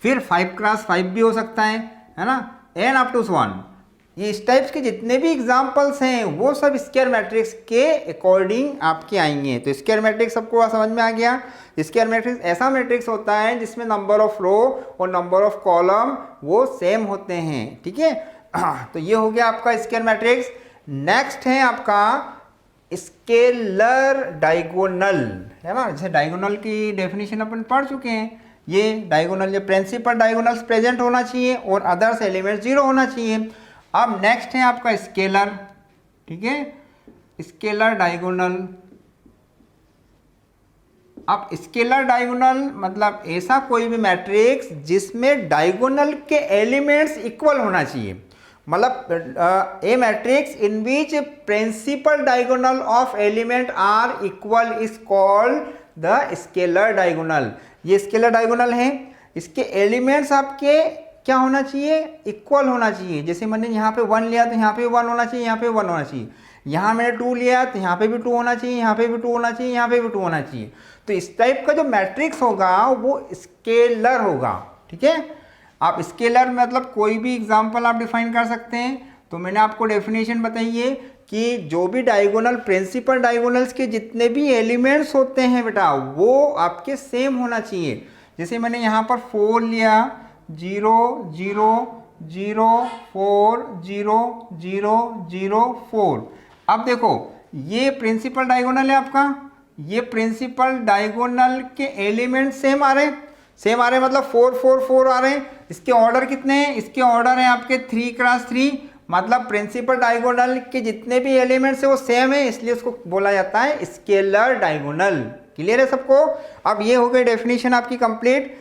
फिर 5 क्रॉस 5 भी हो सकता है ना, एन अप टू 1। ये इस टाइप्स के जितने भी एग्जाम्पल्स हैं वो सब स्क्वायर मैट्रिक्स के अकॉर्डिंग आपके आएंगे। तो स्क्वायर मैट्रिक्स सबको समझ में आ गया। स्क्वायर मैट्रिक्स ऐसा मैट्रिक्स होता है जिसमें नंबर ऑफ रो और नंबर ऑफ कॉलम वो सेम होते हैं। ठीक है, तो ये हो गया आपका स्क्वायर मैट्रिक्स। नेक्स्ट है आपका स्केलर डायगोनल, है ना। जैसे डायगोनल की डेफिनेशन अपन पढ़ चुके हैं। ये डायगोनल ये प्रिंसिपल डायगोनल्स प्रेजेंट होना चाहिए और अदर्स एलिमेंट्स 0 होना चाहिए। अब नेक्स्ट है आपका स्केलर। ठीक है, स्केलर डायगोनल। अब स्केलर डायगोनल मतलब ऐसा कोई भी मैट्रिक्स जिसमें डायगोनल के एलिमेंट्स इक्वल होना चाहिए। मतलब a matrix in which principal diagonal of element are equal is called the scalar diagonal. ये स्केलर डायगोनल है, इसके एलिमेंट्स आपके क्या होना चाहिए? इक्वल होना चाहिए। जैसे मैंने यहाँ पे 1 लिया तो यहाँ पे 1 होना चाहिए, यहाँ पे 1 होना चाहिए। यहाँ मैंने 2 लिया तो यहाँ पे भी 2 होना चाहिए, यहाँ पे भी 2 होना चाहिए, यहाँ पे भी 2 होना चाहिए। तो इस टाइप का जो मैट्रिक्स होगा वो स्केलर होगा। ठीक है, आप स्केलर मतलब कोई भी एग्जाम्पल आप डिफाइन कर सकते हैं। तो मैंने आपको डेफिनेशन बताइए कि जो भी डायगोनल प्रिंसिपल डायगोनल्स के जितने भी एलिमेंट्स होते हैं बेटा वो आपके सेम होना चाहिए। जैसे मैंने यहाँ पर 4 लिया, 0 0 0 4 0 0 0 4। अब देखो ये प्रिंसिपल डायगोनल है आपका, ये प्रिंसिपल डायगोनल के एलिमेंट सेम आ रहे हैं, सेम आ रहे हैं मतलब 4 4 4 आ रहे हैं। इसके ऑर्डर कितने हैं? इसके ऑर्डर हैं आपके 3 क्रॉस 3, मतलब प्रिंसिपल डायगोनल के जितने भी एलिमेंट्स है वो सेम है, इसलिए उसको बोला जाता है स्केलर डायगोनल। क्लियर है सबको? अब ये हो गई डेफिनेशन आपकी कंप्लीट।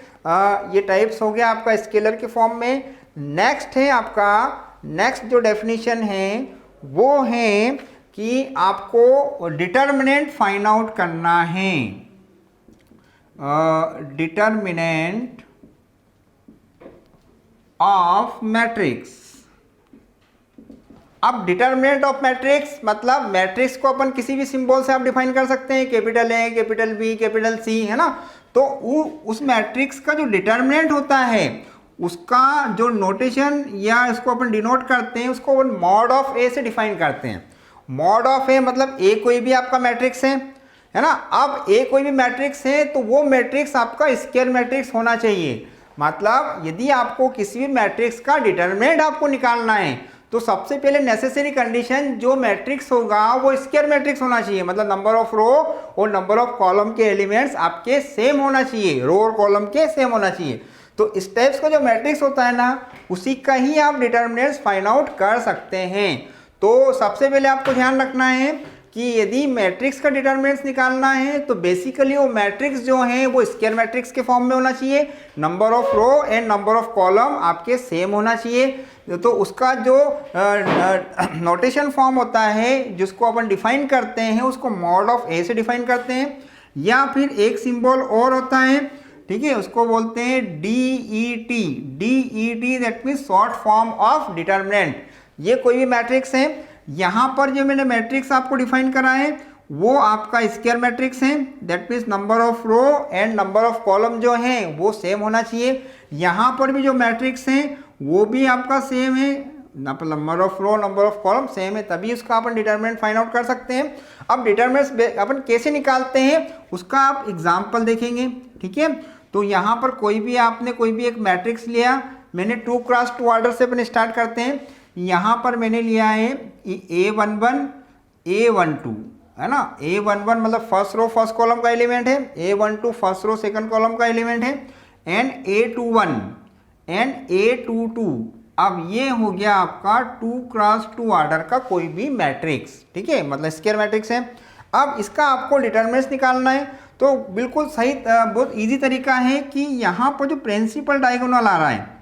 ये टाइप्स हो गया आपका स्केलर के फॉर्म में। नेक्स्ट है आपका, नेक्स्ट जो डेफिनेशन है वो है कि आपको डिटर्मिनेंट फाइंड आउट करना है। Determinant of matrix. अब डिटर्मिनेंट ऑफ मैट्रिक्स मतलब मैट्रिक्स को अपन किसी भी सिंबल से आप डिफाइन कर सकते हैं, capital A, capital B, capital C, है ना। तो उस मैट्रिक्स का जो डिटर्मिनेंट होता है उसका जो नोटेशन या इसको अपन डिनोट करते हैं उसको अपन मॉड ऑफ ए से डिफाइन करते हैं। मॉड ऑफ ए मतलब ए कोई भी आपका मैट्रिक्स है ना। अब ए कोई भी मैट्रिक्स है तो वो मैट्रिक्स आपका स्क्वायर मैट्रिक्स होना चाहिए। मतलब यदि आपको किसी भी मैट्रिक्स का डिटर्मिनेंट आपको निकालना है तो सबसे पहले नेसेसरी कंडीशन जो मैट्रिक्स होगा वो स्क्वायर मैट्रिक्स होना चाहिए, मतलब नंबर ऑफ रो और नंबर ऑफ कॉलम के एलिमेंट्स आपके सेम होना चाहिए, रो और कॉलम के सेम होना चाहिए। तो इस टाइप्स का जो मैट्रिक्स होता है ना उसी का ही आप डिटर्मिनेंट्स फाइंड आउट कर सकते हैं। तो सबसे पहले आपको ध्यान रखना है कि यदि मैट्रिक्स का डिटर्मिनेंट्स निकालना है तो बेसिकली वो मैट्रिक्स जो है वो स्क्वायर मैट्रिक्स के फॉर्म में होना चाहिए, number of row and number of column आपके सेम होना चाहिए। तो उसका जो नोटेशन फॉर्म होता है जिसको अपन डिफाइन करते हैं उसको मॉड ऑफ ए से डिफाइन करते हैं, या फिर एक सिंबल और होता है, ठीक है, उसको बोलते हैं DET। DET that means short form of determinant. ये कोई भी मैट्रिक्स है, यहाँ पर जो मैंने मैट्रिक्स आपको डिफाइन करा है वो आपका स्क्वायर मैट्रिक्स है, that means number of row and number of column जो है वो सेम होना चाहिए। यहाँ पर भी जो मैट्रिक्स है वो भी आपका सेम है, number of row number of column same है, तभी उसका अपन डिटर्मिनेंट फाइंड आउट कर सकते हैं। अब डिटर्मिनेंट्स अपन कैसे निकालते हैं उसका आप एग्जाम्पल देखेंगे, ठीक है। तो यहाँ पर कोई भी आपने कोई भी एक मैट्रिक्स लिया, मैंने 2 क्रॉस 2 ऑर्डर से अपन स्टार्ट करते हैं। यहाँ पर मैंने लिया है A11 A12, है ना। A11 मतलब फर्स्ट रो फर्स्ट कॉलम का एलिमेंट है, A12 first row second column का एलिमेंट है, एंड A21 एंड A22। अब ये हो गया आपका 2 क्रॉस 2 ऑर्डर का कोई भी मैट्रिक्स, ठीक है, मतलब स्क्वायर मैट्रिक्स है। अब इसका आपको डिटर्मिनेंट्स निकालना है तो बिल्कुल सही बहुत इजी तरीका है कि यहाँ पर जो प्रिंसिपल डायगोनल आ रहा है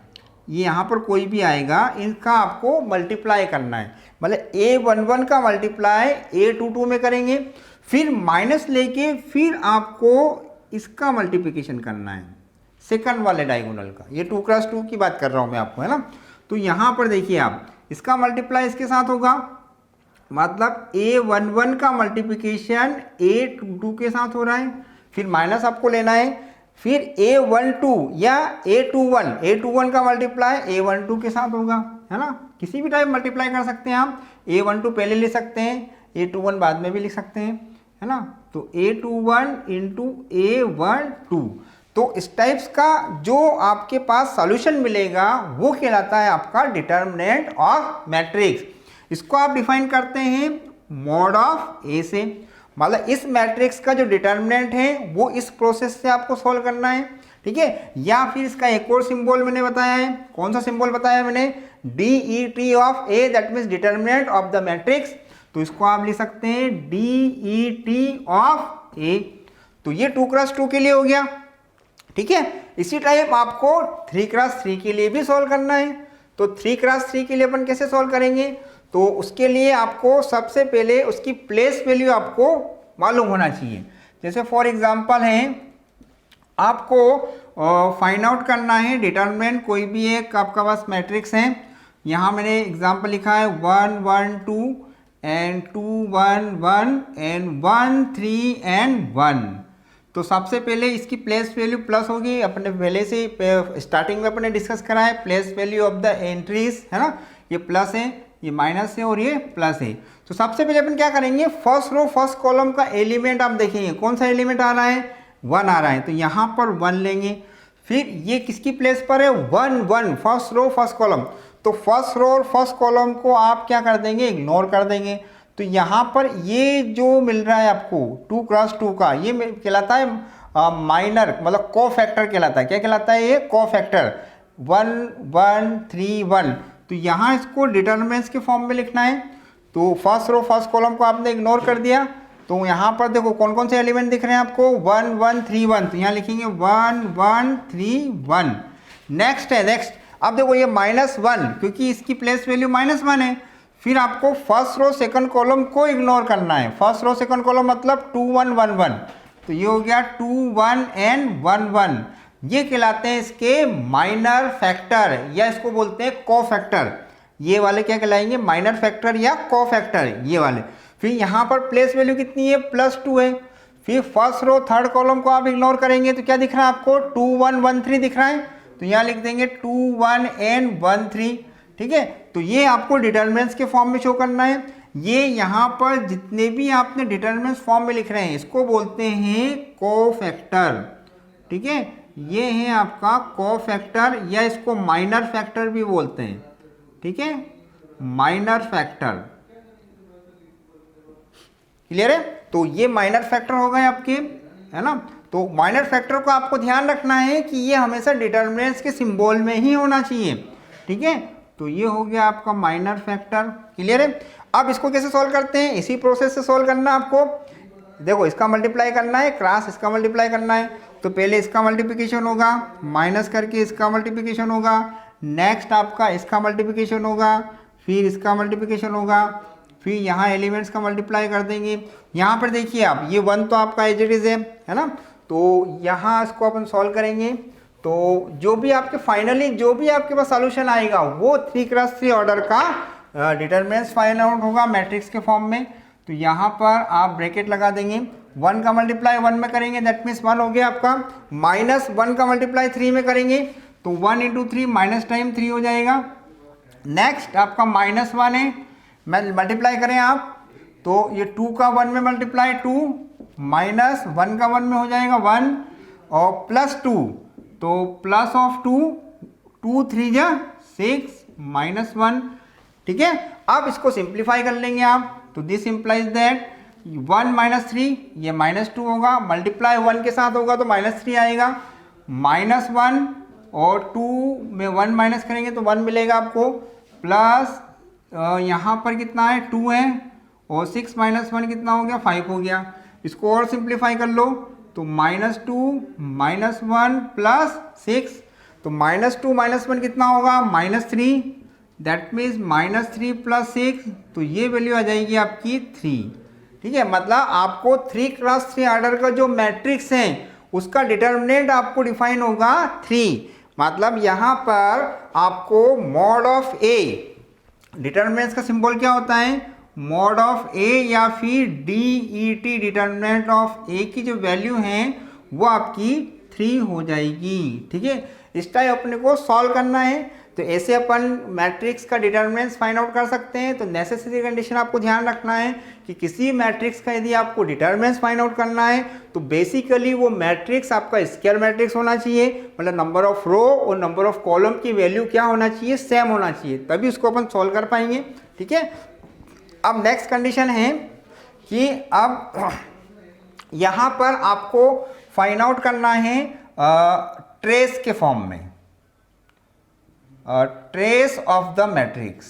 ये यहाँ पर कोई भी आएगा, इनका आपको मल्टीप्लाई करना है, मतलब A11 का मल्टीप्लाई A22 में करेंगे, फिर माइनस लेके फिर आपको इसका मल्टीप्लिकेशन करना है सेकंड वाले डायगोनल का। ये 2 क्रॉस 2 की बात कर रहा हूँ मैं आपको, है ना। तो यहाँ पर देखिए आप इसका मल्टीप्लाई इसके साथ होगा, मतलब A11 का मल्टीप्लिकेशन A22 के साथ हो रहा है, फिर माइनस आपको लेना है, फिर A12 या A21 का मल्टीप्लाई A12 के साथ होगा, है ना। किसी भी टाइप मल्टीप्लाई कर सकते हैं आप, A12 पहले ले सकते हैं, A21 बाद में भी लिख सकते हैं, है ना। तो A21 इंटू A12। तो इस टाइप्स का जो आपके पास सॉल्यूशन मिलेगा वो कहलाता है आपका डिटर्मिनेंट ऑफ मैट्रिक्स। इसको आप डिफाइन करते हैं मॉड ऑफ ए से, मतलब इस मैट्रिक्स का जो डिटर्मिनेंट है वो इस प्रोसेस से आपको सॉल्व करना है, ठीक है। या फिर इसका एक और सिंबल मैंने बताया है, कौन सा सिंबल बताया मैंने, DET of A, that means determinant of the matrix. तो इसको आप लिख सकते हैं DET ऑफ ए। तो ये 2 क्रॉस 2 के लिए हो गया, ठीक है। इसी टाइप आपको 3 क्रॉस 3 के लिए भी सॉल्व करना है। तो 3 क्रॉस 3 के लिए अपन कैसे सॉल्व करेंगे, तो उसके लिए आपको सबसे पहले उसकी प्लेस वैल्यू आपको मालूम होना चाहिए। जैसे फॉर एग्जांपल है आपको फाइंड आउट करना है डिटर्मिनेंट कोई भी एक आपका पास मैट्रिक्स है। यहाँ मैंने एग्जांपल लिखा है 1 1 2 एंड 2 1 1 एंड 1 3 एंड 1। तो सबसे पहले इसकी प्लेस वैल्यू प्लस होगी, अपने पहले से स्टार्टिंग में अपने डिस्कस करा है, place value of the entries, है ना। ये प्लस है, ये माइनस है और ये प्लस है। तो सबसे पहले अपन क्या करेंगे, फर्स्ट रो फर्स्ट कॉलम का एलिमेंट आप देखेंगे, कौन सा एलिमेंट आ रहा है, 1 आ रहा है, तो यहाँ पर 1 लेंगे। फिर ये किसकी प्लेस पर है, 1 1 फर्स्ट रो फर्स्ट कॉलम। तो फर्स्ट रो और फर्स्ट कॉलम को आप क्या कर देंगे, इग्नोर कर देंगे। तो यहाँ पर ये जो मिल रहा है आपको 2 क्रॉस 2 का, ये कहलाता है माइनर, मतलब को फैक्टर कहलाता है। क्या कहलाता है ये? को फैक्टर 1 1 3 1। तो यहाँ इसको डिटरमिनेंट्स के फॉर्म में लिखना है। तो फर्स्ट रो फर्स्ट कॉलम को आपने इग्नोर कर दिया, तो यहाँ पर देखो कौन कौन से एलिमेंट दिख रहे हैं आपको, 1 1 3 1। तो यहाँ लिखेंगे 1 1 3 1। नेक्स्ट है, नेक्स्ट अब देखो ये -1, क्योंकि इसकी प्लेस वैल्यू -1 है। फिर आपको फर्स्ट रो सेकंड कॉलम को इग्नोर करना है। फर्स्ट रो सेकंड कॉलम मतलब 2 1 1 1। तो ये हो गया 2 1 एंड 1 1। ये कहलाते हैं इसके माइनर फैक्टर, या इसको बोलते हैं को फैक्टर। ये वाले क्या कहलाएंगे? माइनर फैक्टर या को फैक्टर, ये वाले। फिर यहाँ पर प्लेस वैल्यू कितनी है? +2 है। फिर फर्स्ट रो थर्ड कॉलम को आप इग्नोर करेंगे तो क्या दिख रहा है आपको? 2 1 1 3 दिख रहा है। तो यहाँ लिख देंगे 2 1 एंड 1 3। ठीक है, तो ये आपको डिटरमिनेंट्स के फॉर्म में शो करना है। ये यहाँ पर जितने भी आपने डिटरमिनेंट्स फॉर्म में लिख रहे हैं इसको बोलते हैं कोफैक्टर। ठीक है, ये है आपका कोफैक्टर, या इसको माइनर फैक्टर भी बोलते हैं। ठीक है, माइनर फैक्टर। क्लियर है? तो ये माइनर फैक्टर हो गए आपके, है ना। तो माइनर फैक्टर को आपको ध्यान रखना है कि ये हमेशा डिटरमिनेंट्स के सिंबल में ही होना चाहिए। ठीक है, तो ये हो गया आपका माइनर फैक्टर। क्लियर है? अब इसको कैसे सॉल्व करते हैं? इसी प्रोसेस से सॉल्व करना आपको। देखो इसका मल्टीप्लाई करना है, क्रॉस इसका मल्टीप्लाई करना है। तो पहले इसका मल्टीप्लिकेशन होगा, माइनस करके इसका मल्टीप्लिकेशन होगा, नेक्स्ट आपका इसका मल्टीप्लिकेशन होगा, फिर इसका मल्टीप्लिकेशन होगा, फिर यहाँ एलिमेंट्स का मल्टीप्लाई कर देंगे। यहाँ पर देखिए आप, ये 1 तो आपका एज इट इज है ना। तो यहाँ इसको अपन सॉल्व करेंगे तो जो भी आपके फाइनली जो भी आपके पास सॉल्यूशन आएगा वो 3 क्रॉस 3 ऑर्डर का डिटरमिनेंट्स फाइंड आउट होगा मैट्रिक्स के फॉर्म में। तो यहाँ पर आप ब्रैकेट लगा देंगे, 1 का मल्टीप्लाई 1 में करेंगे, दैट मीन्स 1 हो गया आपका। -1 का मल्टीप्लाई 3 में करेंगे तो 1 × 3 माइनस टाइम 3 हो जाएगा। नेक्स्ट आपका -1 है, मल्टीप्लाई करें आप तो ये 2 का 1 में मल्टीप्लाई 2, -1 का 1 में हो जाएगा 1, और +2 तो प्लस ऑफ 2, 2 3 जा 6 -1। ठीक है, अब इसको सिंप्लीफाई कर लेंगे आप। तो दिस इंप्लाइज दैट 1 -3 ये -2 होगा, मल्टीप्लाई 1 के साथ होगा तो -3 आएगा, -1 और 2 में 1 माइनस करेंगे तो 1 मिलेगा आपको, प्लस यहाँ पर कितना है 2 है, और 6 - 1 कितना हो गया 5 हो गया। इसको और सिंप्लीफाई कर लो तो -2 -1 प्लस 6, तो -2 -1 कितना होगा -3, दैट मीन्स -3 + 6, तो ये वैल्यू आ जाएगी आपकी 3। ठीक है, मतलब आपको 3 क्रॉस 3 ऑर्डर का जो मैट्रिक्स है उसका डिटर्मिनेंट आपको डिफाइन होगा 3। मतलब यहाँ पर आपको मॉड ऑफ ए, डिटर्मिनेंट्स का सिंबल क्या होता है? मॉड ऑफ ए, या फिर DET, डिटर्मिनेंट ऑफ ए की जो वैल्यू है वो आपकी 3 हो जाएगी। ठीक है, इस टाइप अपने को सॉल्व करना है। तो ऐसे अपन मैट्रिक्स का डिटर्मिनेंट्स फाइंड आउट कर सकते हैं। तो नेसेसरी कंडीशन आपको ध्यान रखना है कि किसी मैट्रिक्स का यदि आपको डिटर्मिनेंट्स फाइंड आउट करना है तो बेसिकली वो मैट्रिक्स आपका स्क्वायर मैट्रिक्स होना चाहिए, मतलब नंबर ऑफ रो और नंबर ऑफ कॉलम की वैल्यू क्या होना चाहिए? सेम होना चाहिए, तभी उसको अपन सॉल्व कर पाएंगे। ठीक है, अब नेक्स्ट कंडीशन है कि अब यहाँ पर आपको फाइंड आउट करना है ट्रेस के फॉर्म में, ट्रेस ऑफ द मैट्रिक्स।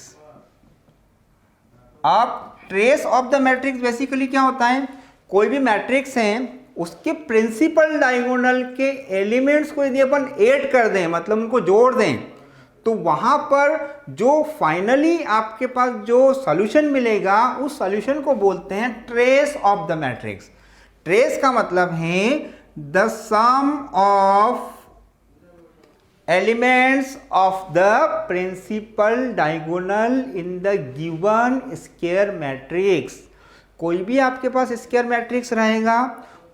अब trace of the matrix basically क्या होता है? कोई भी मैट्रिक्स है उसके प्रिंसिपल डायगोनल के एलिमेंट्स को यदि अपन ऐड कर दें, मतलब उनको जोड़ दें, तो वहां पर जो फाइनली आपके पास जो सॉल्यूशन मिलेगा उस सॉल्यूशन को बोलते हैं trace of the matrix. Trace का मतलब है the sum of elements of the principal diagonal in the given square matrix. कोई भी आपके पास स्क्वायर मैट्रिक्स रहेगा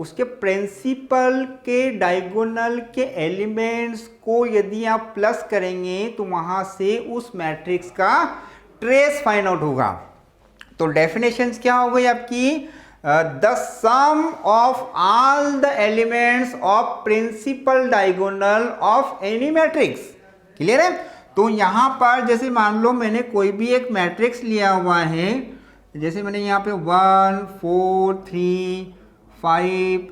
उसके प्रिंसिपल के डायगोनल के एलिमेंट्स को यदि आप प्लस करेंगे तो वहां से उस मैट्रिक्स का ट्रेस फाइंड आउट होगा। तो डेफिनेशंस क्या हो गई आपकी? The sum of all the elements of principal diagonal of any matrix. Clear है? तो यहां पर जैसे मान लो मैंने कोई भी एक मैट्रिक्स लिया हुआ है, जैसे मैंने यहाँ पे 1 4 3 5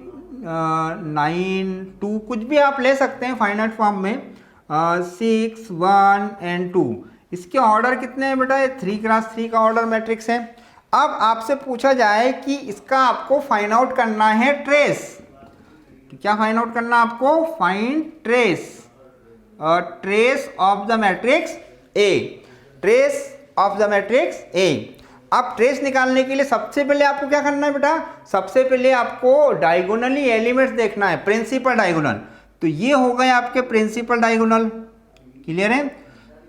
9 2 कुछ भी आप ले सकते हैं फाइनाइट फॉर्म में, 6 1 एंड 2। इसके ऑर्डर कितने हैं बेटा? ये 3x3 का ऑर्डर मैट्रिक्स है। अब आपसे पूछा जाए कि इसका आपको फाइंड आउट करना है ट्रेस। क्या फाइंड आउट करना आपको? Find trace, trace of the matrix A, trace of the matrix A. अब ट्रेस निकालने के लिए सबसे पहले आपको क्या करना है बेटा? सबसे पहले आपको डायगोनली एलिमेंट्स देखना है, प्रिंसिपल डायगोनल। तो ये हो गए आपके प्रिंसिपल डायगोनल, क्लियर है?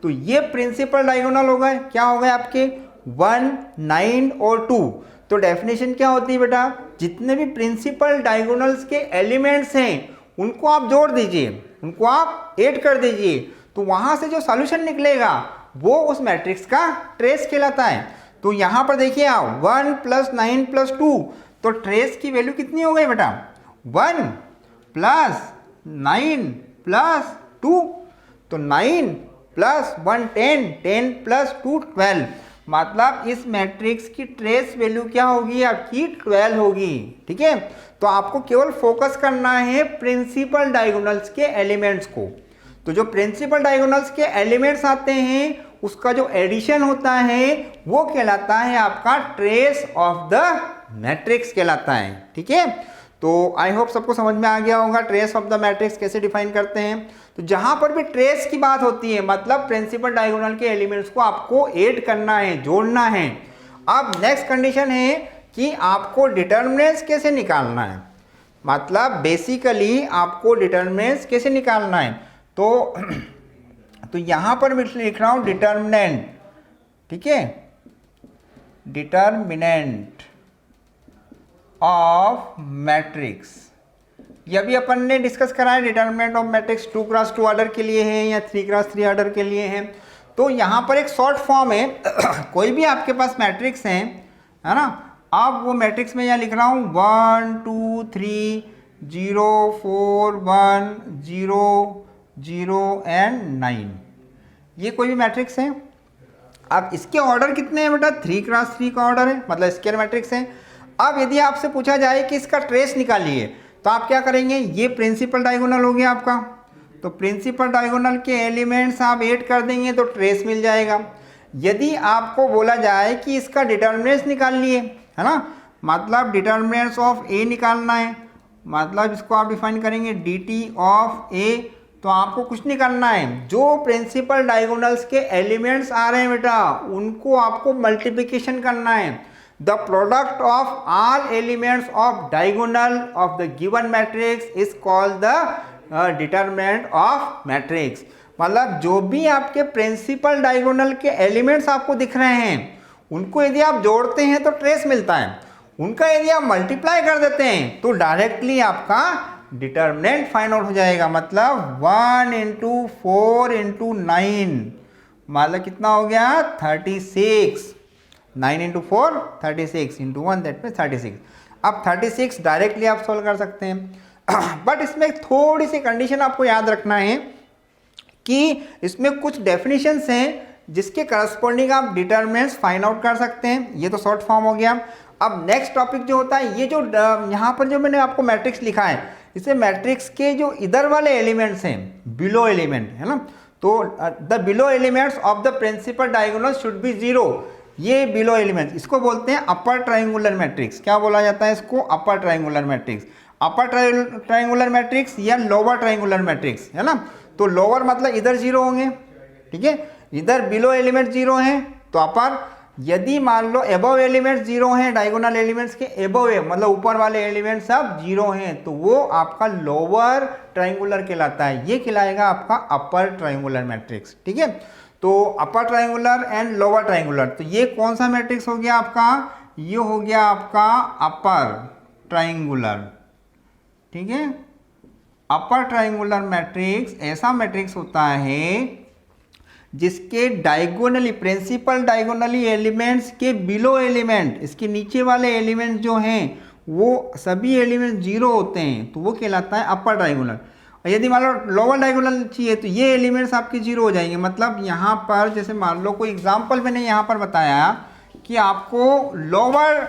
तो ये प्रिंसिपल डायगोनल हो गए, क्या हो गए आपके? 1 9 और 2। तो डेफिनेशन क्या होती है बेटा? जितने भी प्रिंसिपल डायगोनल्स के एलिमेंट्स हैं उनको आप जोड़ दीजिए, उनको आप ऐड कर दीजिए, तो वहां से जो सॉल्यूशन निकलेगा वो उस मैट्रिक्स का ट्रेस कहलाता है। तो यहां पर देखिए आप 1 + 9 + 2, तो ट्रेस की वैल्यू कितनी हो गई बेटा? 1 + 9 + 2, तो 9 + 1 10, 10 + 2 12, मतलब इस मैट्रिक्स की ट्रेस वैल्यू क्या होगी आपकी? 12 होगी। ठीक है, तो आपको केवल फोकस करना है प्रिंसिपल डायगोनल्स के एलिमेंट्स को। तो जो प्रिंसिपल डायगोनल्स के एलिमेंट्स आते हैं उसका जो एडिशन होता है वो कहलाता है आपका ट्रेस ऑफ द मैट्रिक्स कहलाता है। ठीक है, तो आई होप सबको समझ में आ गया होगा ट्रेस ऑफ द मैट्रिक्स कैसे डिफाइन करते हैं। तो जहां पर भी ट्रेस की बात होती है मतलब प्रिंसिपल डायगोनल के एलिमेंट्स को आपको ऐड करना है, जोड़ना है। अब नेक्स्ट कंडीशन है कि आपको डिटर्मिनेंट्स कैसे निकालना है, मतलब बेसिकली आपको डिटर्मिनेंट्स कैसे निकालना है। तो यहां पर मैं लिख रहा हूं डिटर्मिनेंट, ठीक है, डिटर्मिनेंट ऑफ मैट्रिक्स। ये भी अपन ने डिस्कस करा है, determinant of matrix 2x2 order के लिए है या 3x3 ऑर्डर के लिए है। तो यहाँ पर एक शॉर्ट फॉर्म है कोई भी आपके पास मैट्रिक्स है ना, अब वो मैट्रिक्स में यहाँ लिख रहा हूँ 1 2 3 0 4 1 0 0 एंड 9, ये कोई भी मैट्रिक्स है। अब इसके ऑर्डर कितने हैं बेटा? 3x3 का ऑर्डर है, मतलब स्केलर मैट्रिक्स है। अब यदि आपसे पूछा जाए कि इसका ट्रेस निकालिए तो आप क्या करेंगे? ये प्रिंसिपल डायगोनल हो गया आपका, तो प्रिंसिपल डायगोनल के एलिमेंट्स आप ऐड कर देंगे तो ट्रेस मिल जाएगा। यदि आपको बोला जाए कि इसका डिटर्मिनेंट्स निकालिए, है ना, मतलब डिटर्मिनेंट्स ऑफ ए निकालना है, मतलब इसको आप डिफाइन करेंगे dt ऑफ ए, तो आपको कुछ नहीं करना है, जो प्रिंसिपल डायगोनल्स के एलिमेंट्स आ रहे हैं बेटा उनको आपको मल्टीप्लिकेशन करना है। The product of all elements of diagonal of the given matrix is called the determinant of matrix। मतलब जो भी आपके प्रिंसिपल डायगोनल के एलिमेंट्स आपको दिख रहे हैं उनको यदि आप जोड़ते हैं तो ट्रेस मिलता है, उनका यदि आप मल्टीप्लाई कर देते हैं तो डायरेक्टली आपका डिटर्मिनेंट फाइंड आउट हो जाएगा। मतलब 1 × 4 × 9, मतलब कितना हो गया? 36। 9 × 4 36 × 1 दैट में 36। अब 36 डायरेक्टली आप सॉल्व कर सकते हैं बट इसमें थोड़ी सी कंडीशन आपको याद रखना है कि इसमें कुछ डेफिनेशंस हैं जिसके करस्पॉन्डिंग आप डिटर्मिनेंट्स फाइंड आउट कर सकते हैं। ये तो शॉर्ट फॉर्म हो गया। अब नेक्स्ट टॉपिक जो होता है, ये जो यहाँ पर जो मैंने आपको मैट्रिक्स लिखा है, इसे मैट्रिक्स के जो इधर वाले एलिमेंट्स हैं, बिलो एलिमेंट है ना, तो the below elements of the principal diagonal should be 0। ये बिलो एलिमेंट्स, इसको बोलते हैं अपर ट्रायंगुलर मैट्रिक्स। क्या बोला जाता है इसको? Upper triangular matrix. Upper triangular matrix या लोअर ट्रायंगुलर मैट्रिक्स, है ना। तो लोअर मतलब इधर 0 होंगे, ठीक है, इधर बिलो एलिमेंट 0 हैं तो अपर। यदि मान लो एबव एलिमेंट्स 0 हैं, डायगोनल एलिमेंट्स के एबव है मतलब ऊपर वाले एलिमेंट सब 0 हैं, तो वो आपका लोअर ट्रायंगुलर कहलाता है, ये कहलाएगा आपका अपर ट्रायंगुलर मैट्रिक्स। ठीक है, तो upper triangular and lower triangular, तो ये कौन सा मैट्रिक्स हो गया आपका? ये हो गया आपका अपर ट्रायंगुलर। ठीक है, अपर ट्रायंगुलर मैट्रिक्स ऐसा मैट्रिक्स होता है जिसके डायगोनली, प्रिंसिपल डायगोनली एलिमेंट्स के बिलो एलिमेंट, इसके नीचे वाले एलिमेंट जो हैं वो सभी एलिमेंट 0 होते हैं, तो वो कहलाता है अपर ट्रायंगुलर। यदि मान लो लोअर डायगोनल चाहिए तो ये एलिमेंट्स आपके 0 हो जाएंगे। मतलब यहाँ पर जैसे मान लो कोई एग्जांपल मैंने यहाँ पर बताया कि आपको लोअर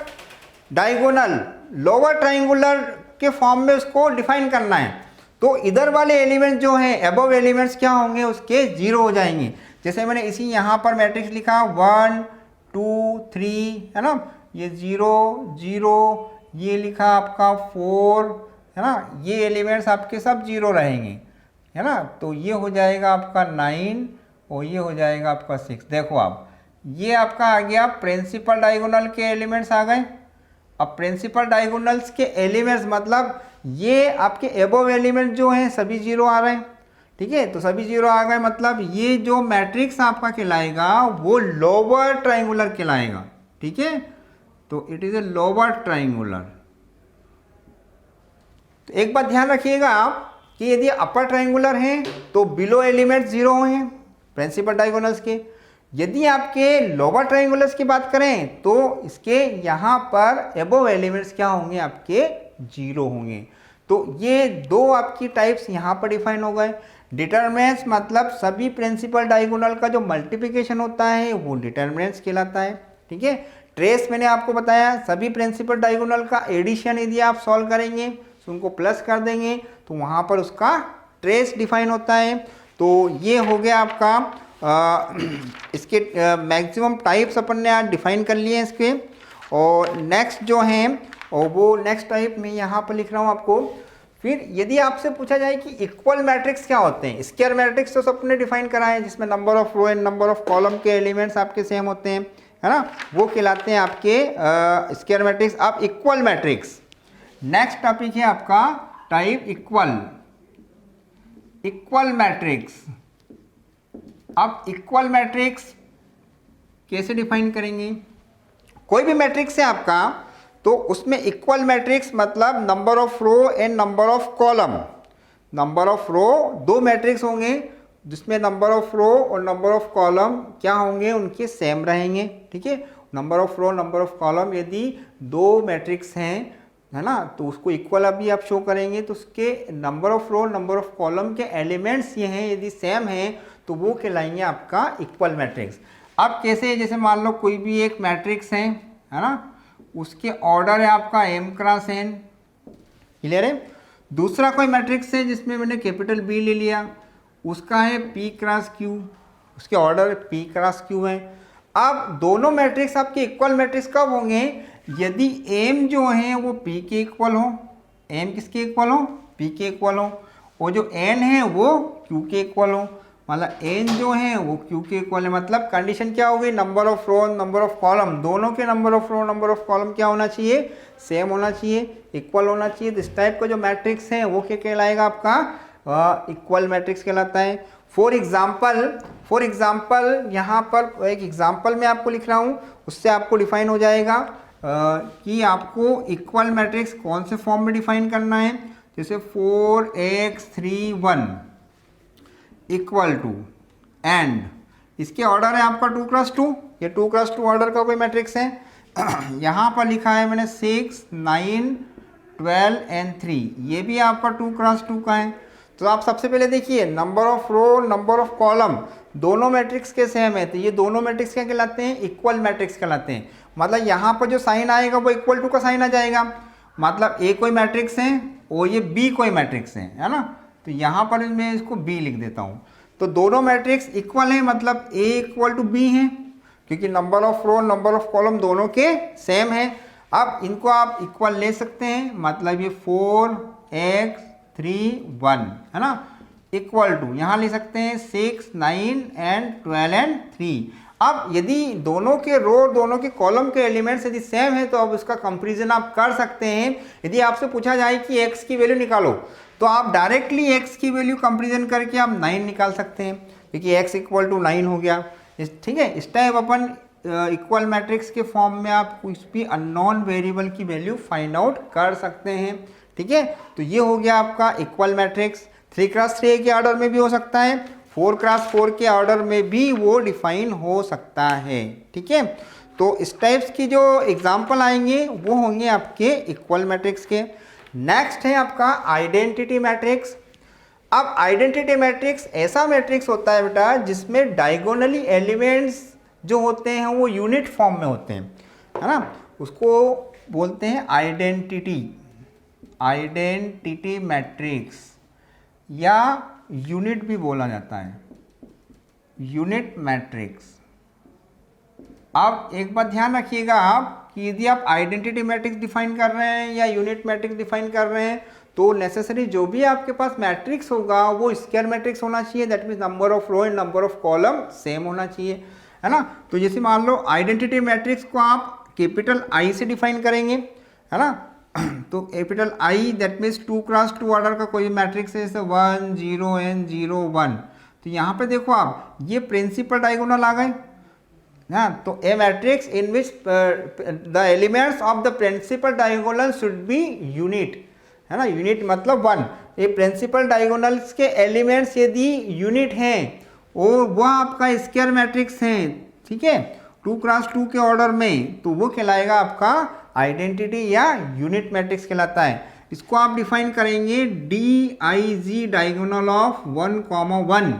ट्राइंगुलर के फॉर्म में उसको डिफाइन करना है। तो इधर वाले एलिमेंट्स जो हैं अबव एलिमेंट्स क्या होंगे, उसके 0 हो जाएंगे। जैसे मैंने इसी यहाँ पर मैट्रिक्स लिखा 1 2 3 है ना, ये 0 0, ये लिखा आपका 4 है ना, ये एलिमेंट्स आपके सब 0 रहेंगे है ना। तो ये हो जाएगा आपका 9 और ये हो जाएगा आपका 6। देखो आप, ये आपका आ गया प्रिंसिपल डायगोनल के एलिमेंट्स आ गए। अब प्रिंसिपल डायगोनल्स के एलिमेंट्स मतलब ये आपके एबव एलिमेंट जो हैं सभी 0 आ रहे हैं, ठीक है। तो सभी 0 आ गए, मतलब ये जो मैट्रिक्स आपका कहलाएगा वो लोअर ट्राइंगुलर कहलाएगा, ठीक है। तो it is a lower triangular. तो एक बात ध्यान रखिएगा आप कि यदि अपर ट्राइंगुलर हैं तो बिलो एलिमेंट 0 हैं प्रिंसिपल डायगोनल्स के। यदि आपके लोअर ट्राइंगुलर्स की बात करें तो इसके यहाँ पर एबव एलिमेंट्स क्या होंगे, आपके 0 होंगे। तो ये दो आपकी टाइप्स यहाँ पर डिफाइन हो गए। डिटरमिनेंट्स मतलब सभी प्रिंसिपल डायगोनल का जो मल्टीप्लिकेशन होता है वो डिटरमिनेंट्स कहलाता है, ठीक है। ट्रेस मैंने आपको बताया, सभी प्रिंसिपल डायगोनल का एडिशन यदि आप सॉल्व करेंगे तो उनको प्लस कर देंगे तो वहाँ पर उसका ट्रेस डिफाइन होता है। तो ये हो गया आपका इसके मैक्सिमम टाइप्स अपन ने आज डिफाइन कर लिए हैं इसके। और नेक्स्ट जो हैं और वो नेक्स्ट टाइप में यहाँ पर लिख रहा हूँ आपको। फिर यदि आपसे पूछा जाए कि इक्वल मैट्रिक्स क्या होते हैं, स्क्वायर मैट्रिक्स तो सबने डिफाइन करा है जिसमें number of row and number of column के एलिमेंट्स आपके सेम होते हैं, है ना, वो कहलाते हैं आपके स्क्वायर मैट्रिक्स। अब इक्वल मैट्रिक्स नेक्स्ट टॉपिक है आपका टाइप इक्वल मैट्रिक्स। अब इक्वल मैट्रिक्स कैसे डिफाइन करेंगे, कोई भी मैट्रिक्स है आपका तो उसमें इक्वल मैट्रिक्स मतलब number of row and number of column. Number of row, दो मैट्रिक्स होंगे जिसमें नंबर ऑफ रो और नंबर ऑफ कॉलम क्या होंगे, उनके सेम रहेंगे, ठीक है। Number of row number of column यदि दो मैट्रिक्स हैं, है ना, तो उसको इक्वल अभी आप शो करेंगे तो उसके number of row number of column के एलिमेंट्स ये हैं यदि सेम हैं तो वो कहलाएंगे आपका इक्वल मैट्रिक्स। अब कैसे, जैसे मान लो कोई भी एक मैट्रिक्स है ना, उसके ऑर्डर है आपका m क्रॉस n, क्लियर है। दूसरा कोई मैट्रिक्स है जिसमें मैंने कैपिटल B ले लिया, उसका है p क्रॉस q, उसके ऑर्डर p क्रॉस q है। अब दोनों मैट्रिक्स आपके इक्वल मैट्रिक्स कब होंगे, यदि m जो है वो p के इक्वल हो, m किसके इक्वल हो, p के इक्वल हो, और जो n है वो q के इक्वल हो, मतलब n जो है वो q के इक्वल है। मतलब कंडीशन क्या होगी, number of row number of column, दोनों के number of row number of column क्या होना चाहिए, सेम होना चाहिए, इक्वल होना चाहिए। तो इस टाइप का जो मैट्रिक्स है वो क्या कहलाएगा, आपका इक्वल मैट्रिक्स कहलाता है। फॉर एग्जाम्पल यहाँ पर एक एग्जाम्पल मैं आपको लिख रहा हूँ, उससे आपको डिफाइन हो जाएगा कि आपको इक्वल मैट्रिक्स कौन से फॉर्म में डिफाइन करना है। जैसे 4x 3 1 इक्वल टू एंड इसके ऑर्डर है आपका 2 क्रॉस 2, ये 2 क्रॉस 2 ऑर्डर का कोई मैट्रिक्स है। यहाँ पर लिखा है मैंने 6 9 12 एंड 3, ये भी आपका 2 क्रॉस 2 का है। तो आप सबसे पहले देखिए number of row number of column दोनों मैट्रिक्स के सेम है, तो ये दोनों मैट्रिक्स क्या कहलाते हैं, इक्वल मैट्रिक्स कहलाते हैं। मतलब यहाँ पर जो साइन आएगा वो इक्वल टू का साइन आ जाएगा, मतलब ए कोई मैट्रिक्स है और ये बी कोई मैट्रिक्स है ना, तो यहाँ पर मैं इसको b लिख देता हूँ। तो दोनों मैट्रिक्स इक्वल हैं, मतलब a इक्वल टू b है, क्योंकि number of row number of column दोनों के सेम है। अब इनको आप इक्वल ले सकते हैं, मतलब ये 4x 3 1 है ना, इक्वल टू यहाँ ले सकते हैं 6 9 एंड 12 एंड 3। अब यदि दोनों के रो दोनों के कॉलम के एलिमेंट्स यदि सेम है तो अब उसका कंपैरिजन आप कर सकते हैं। यदि आपसे पूछा जाए कि x की वैल्यू निकालो तो आप डायरेक्टली x की वैल्यू कंपैरिजन करके आप 9 निकाल सकते हैं, क्योंकि x इक्वल टू 9 हो गया, ठीक है। इस टाइप अपन इक्वल मैट्रिक्स के फॉर्म में आप कुछ भी अननोन वेरिएबल की वैल्यू फाइंड आउट कर सकते हैं, ठीक है। तो ये हो गया आपका इक्वल मैट्रिक्स। 3 क्रॉस 3 के ऑर्डर में भी हो सकता है, 4 क्रॉस 4 के ऑर्डर में भी वो डिफाइन हो सकता है, ठीक है। तो इस टाइप्स की जो एग्जाम्पल आएंगे वो होंगे आपके इक्वल मैट्रिक्स के। नेक्स्ट है आपका आइडेंटिटी मैट्रिक्स। अब आइडेंटिटी मैट्रिक्स ऐसा मैट्रिक्स होता है बेटा जिसमें डायगोनली एलिमेंट्स जो होते हैं वो यूनिट फॉर्म में होते हैं, है ना, उसको बोलते हैं आइडेंटिटी मैट्रिक्स या यूनिट भी बोला जाता है, यूनिट मैट्रिक्स। अब एक बात ध्यान रखिएगा आप कि यदि आप आइडेंटिटी मैट्रिक्स डिफाइन कर रहे हैं या यूनिट मैट्रिक्स डिफाइन कर रहे हैं तो नेसेसरी जो भी आपके पास मैट्रिक्स होगा वो स्क्वायर मैट्रिक्स होना चाहिए, that means number of row and number of column same होना चाहिए, है ना। तो जैसे मान लो आइडेंटिटी मैट्रिक्स को आप कैपिटल आई से डिफाइन करेंगे, है ना, तो capital I that means 2x2 order का कोई मैट्रिक्स है जैसे 1 0 n 0 1, तो यहाँ पे देखो आप ये प्रिंसिपल डायगोनल आ गए ना, तो a matrix in which the elements of the principal diagonal should be unit, है ना, यूनिट मतलब 1। ये प्रिंसिपल डायगोनल्स के एलिमेंट्स यदि यूनिट हैं वो आपका स्क्वायर मैट्रिक्स हैं, ठीक है, 2x2 के ऑर्डर में, तो वो कहलाएगा आपका आइडेंटिटी या यूनिट मैट्रिक्स कहलाता है। इसको आप डिफाइन करेंगे DIG डायगोनल ऑफ 1, 1,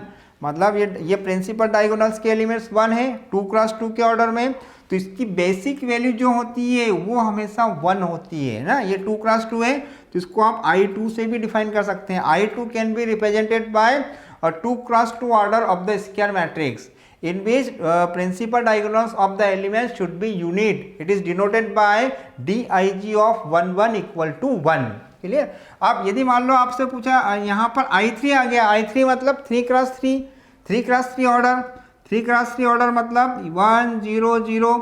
मतलब ये प्रिंसिपल डायगोनल्स के एलिमेंट्स 1 है 2x2 के ऑर्डर में, तो इसकी बेसिक वैल्यू जो होती है वो हमेशा 1 होती है ना। ये 2x2 है तो इसको आप I2 से भी डिफाइन कर सकते हैं। I2 can be represented bye 2x2 order of the square matrix in which principal diagonals of the elements should be unit. It is denoted by DIG of 1 1 equal to 1. Clear. अब यदि मान लो आपसे पूछा यहाँ पर I3 आ गया, I3 मतलब 3x3 order, 3x3 order मतलब 1 0 0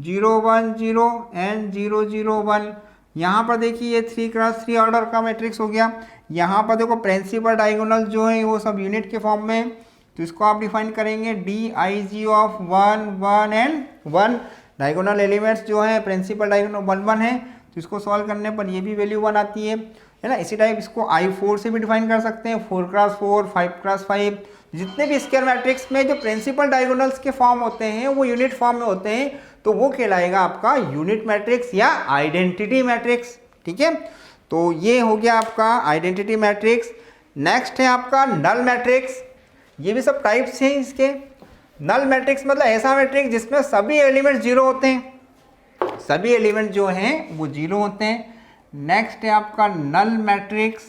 0 1 0 and 0 0 1। यहाँ पर देखिए ये 3x3 ऑर्डर का मैट्रिक्स हो गया। यहाँ पर देखो प्रिंसिपल डायगोनल जो है वो सब यूनिट के फॉर्म में, तो इसको आप डिफाइन करेंगे DIG of 1 1 and 1। Diagonal elements जो है प्रिंसिपल डायगोनल 1 1 है, तो इसको सॉल्व करने पर ये भी वैल्यू 1 आती है ना। इसी टाइप इसको I4 से भी डिफाइन कर सकते हैं, 4x4 5x5। जितने भी स्क्वायर मैट्रिक्स में जो प्रिंसिपल डायगोनल्स के फॉर्म होते हैं वो यूनिट फॉर्म में होते हैं, तो वो कहलाएगा आपका यूनिट मैट्रिक्स या आइडेंटिटी मैट्रिक्स, ठीक है। तो ये हो गया आपका आइडेंटिटी मैट्रिक्स। नेक्स्ट है आपका नल मैट्रिक्स। ये भी सब टाइप्स हैं इसके। नल मैट्रिक्स मतलब ऐसा मैट्रिक्स जिसमें सभी एलिमेंट जीरो होते हैं, सभी एलिमेंट जो हैं वो जीरो होते हैं। नेक्स्ट है आपका नल मैट्रिक्स।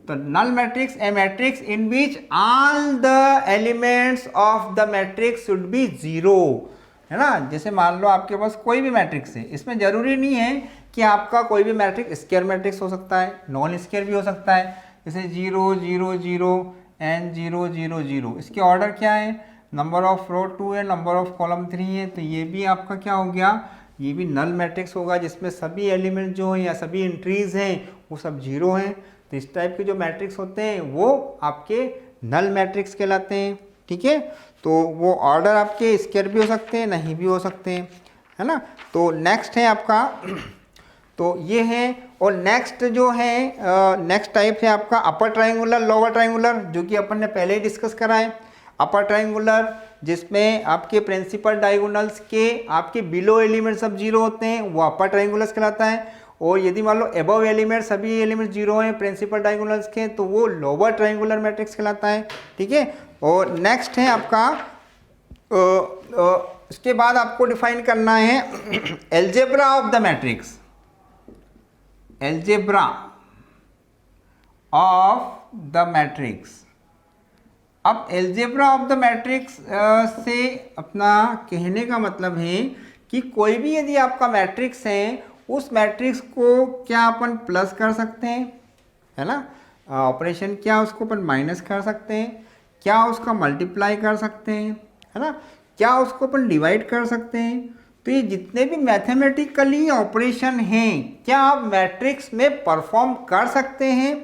तो null matrix a matrix in which all the elements of the matrix should be zero, है ना। जैसे मान लो आपके पास कोई भी मैट्रिक्स है, इसमें जरूरी नहीं है कि आपका कोई भी मैट्रिक्स स्क्वायर मैट्रिक्स हो सकता है, नॉन स्क्वायर भी हो सकता है, जैसे 0 0 0 एंड 0 0 0। इसके ऑर्डर क्या है, नंबर ऑफ रो 2 है, नंबर ऑफ कॉलम 3 है, तो ये भी आपका क्या हो गया, ये भी नल मैट्रिक्स होगा जिसमें सभी एलिमेंट जो हैं या सभी एंट्रीज हैं वो सब जीरो हैं। तो इस टाइप के जो मैट्रिक्स होते हैं वो आपके नल मैट्रिक्स कहलाते हैं, ठीक है। तो वो ऑर्डर आपके स्क्वायर भी हो सकते हैं, नहीं भी हो सकते हैं, है ना। तो नेक्स्ट है आपका, तो ये है। और नेक्स्ट जो है नेक्स्ट टाइप है आपका अपर ट्रायंगुलर लोअर ट्रायंगुलर, जो कि अपन ने पहले ही डिस्कस करा है। अपर ट्रायंगुलर जिसमें आपके प्रिंसिपल डायगोनल्स के आपके बिलो एलिमेंट सब जीरो होते हैं, वो अपर ट्रायंगुलर्स कहलाता है। और यदि मान लो अबव एलिमेंट सभी एलिमेंट जीरो हैं प्रिंसिपल डायगोनल्स के, तो वो लोअर ट्रायंगुलर मैट्रिक्स कहलाता है, ठीक है। और नेक्स्ट है आपका इसके बाद आपको डिफाइन करना है algebra of the matrix, algebra of the matrix. अब एल्जेब्रा ऑफ द मैट्रिक्स से अपना कहने का मतलब है कि कोई भी यदि आपका मैट्रिक्स है उस मैट्रिक्स को क्या अपन प्लस कर सकते हैं, है ना, ऑपरेशन क्या उसको अपन माइनस कर सकते हैं, क्या उसका मल्टीप्लाई कर सकते हैं, है ना, क्या उसको अपन डिवाइड कर सकते हैं। तो ये जितने भी मैथमेटिकली ऑपरेशन हैं क्या आप मैट्रिक्स में परफॉर्म कर सकते हैं,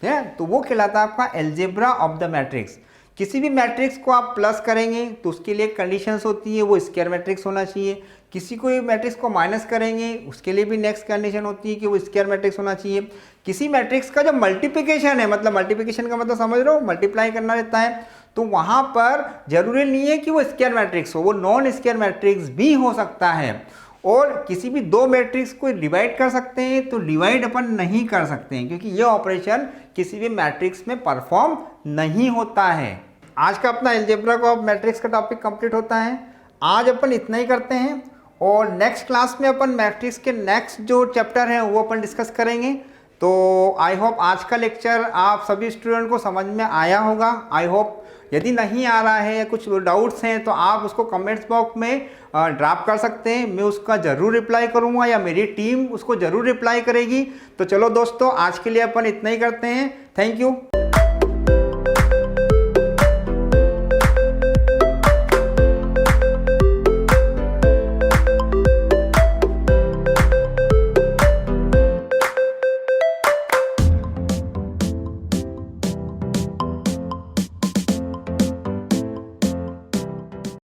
है, तो वो कहलाता है आपका एल्जेब्रा ऑफ द मैट्रिक्स। किसी भी मैट्रिक्स को आप प्लस करेंगे तो उसके लिए कंडीशंस होती है वो स्क्वायर मैट्रिक्स होना चाहिए। किसी कोई मैट्रिक्स को माइनस करेंगे उसके लिए भी नेक्स्ट कंडीशन होती है कि वो स्क्वायर मैट्रिक्स होना चाहिए। किसी मैट्रिक्स का जो मल्टीप्लिकेशन है, मतलब मल्टीप्लिकेशन का मतलब समझ रहे हो, मल्टीप्लाई करना रहता है, तो वहाँ पर जरूरी नहीं है कि वो स्क्वायर मैट्रिक्स हो, वो नॉन स्क्वायर मैट्रिक्स भी हो सकता है। और किसी भी दो मैट्रिक्स को डिवाइड कर सकते हैं तो डिवाइड अपन नहीं कर सकते हैं क्योंकि ये ऑपरेशन किसी भी मैट्रिक्स में परफॉर्म नहीं होता है, आज का अपना अलजेब्रा का मैट्रिक्स का टॉपिक कंप्लीट होता है। आज अपन इतना ही करते हैं और नेक्स्ट क्लास में अपन मैट्रिक्स के नेक्स्ट जो चैप्टर हैं वो अपन डिस्कस करेंगे। तो आई होप आज का लेक्चर आप सभी स्टूडेंट को समझ में आया होगा। आई होप यदि नहीं आ रहा है या कुछ डाउट्स हैं तो आप उसको कमेंट्स बॉक्स में ड्रॉप कर सकते हैं, मैं उसका ज़रूर रिप्लाई करूँगा या मेरी टीम उसको ज़रूर रिप्लाई करेगी। तो चलो दोस्तों, आज के लिए अपन इतना ही करते हैं। Thank you.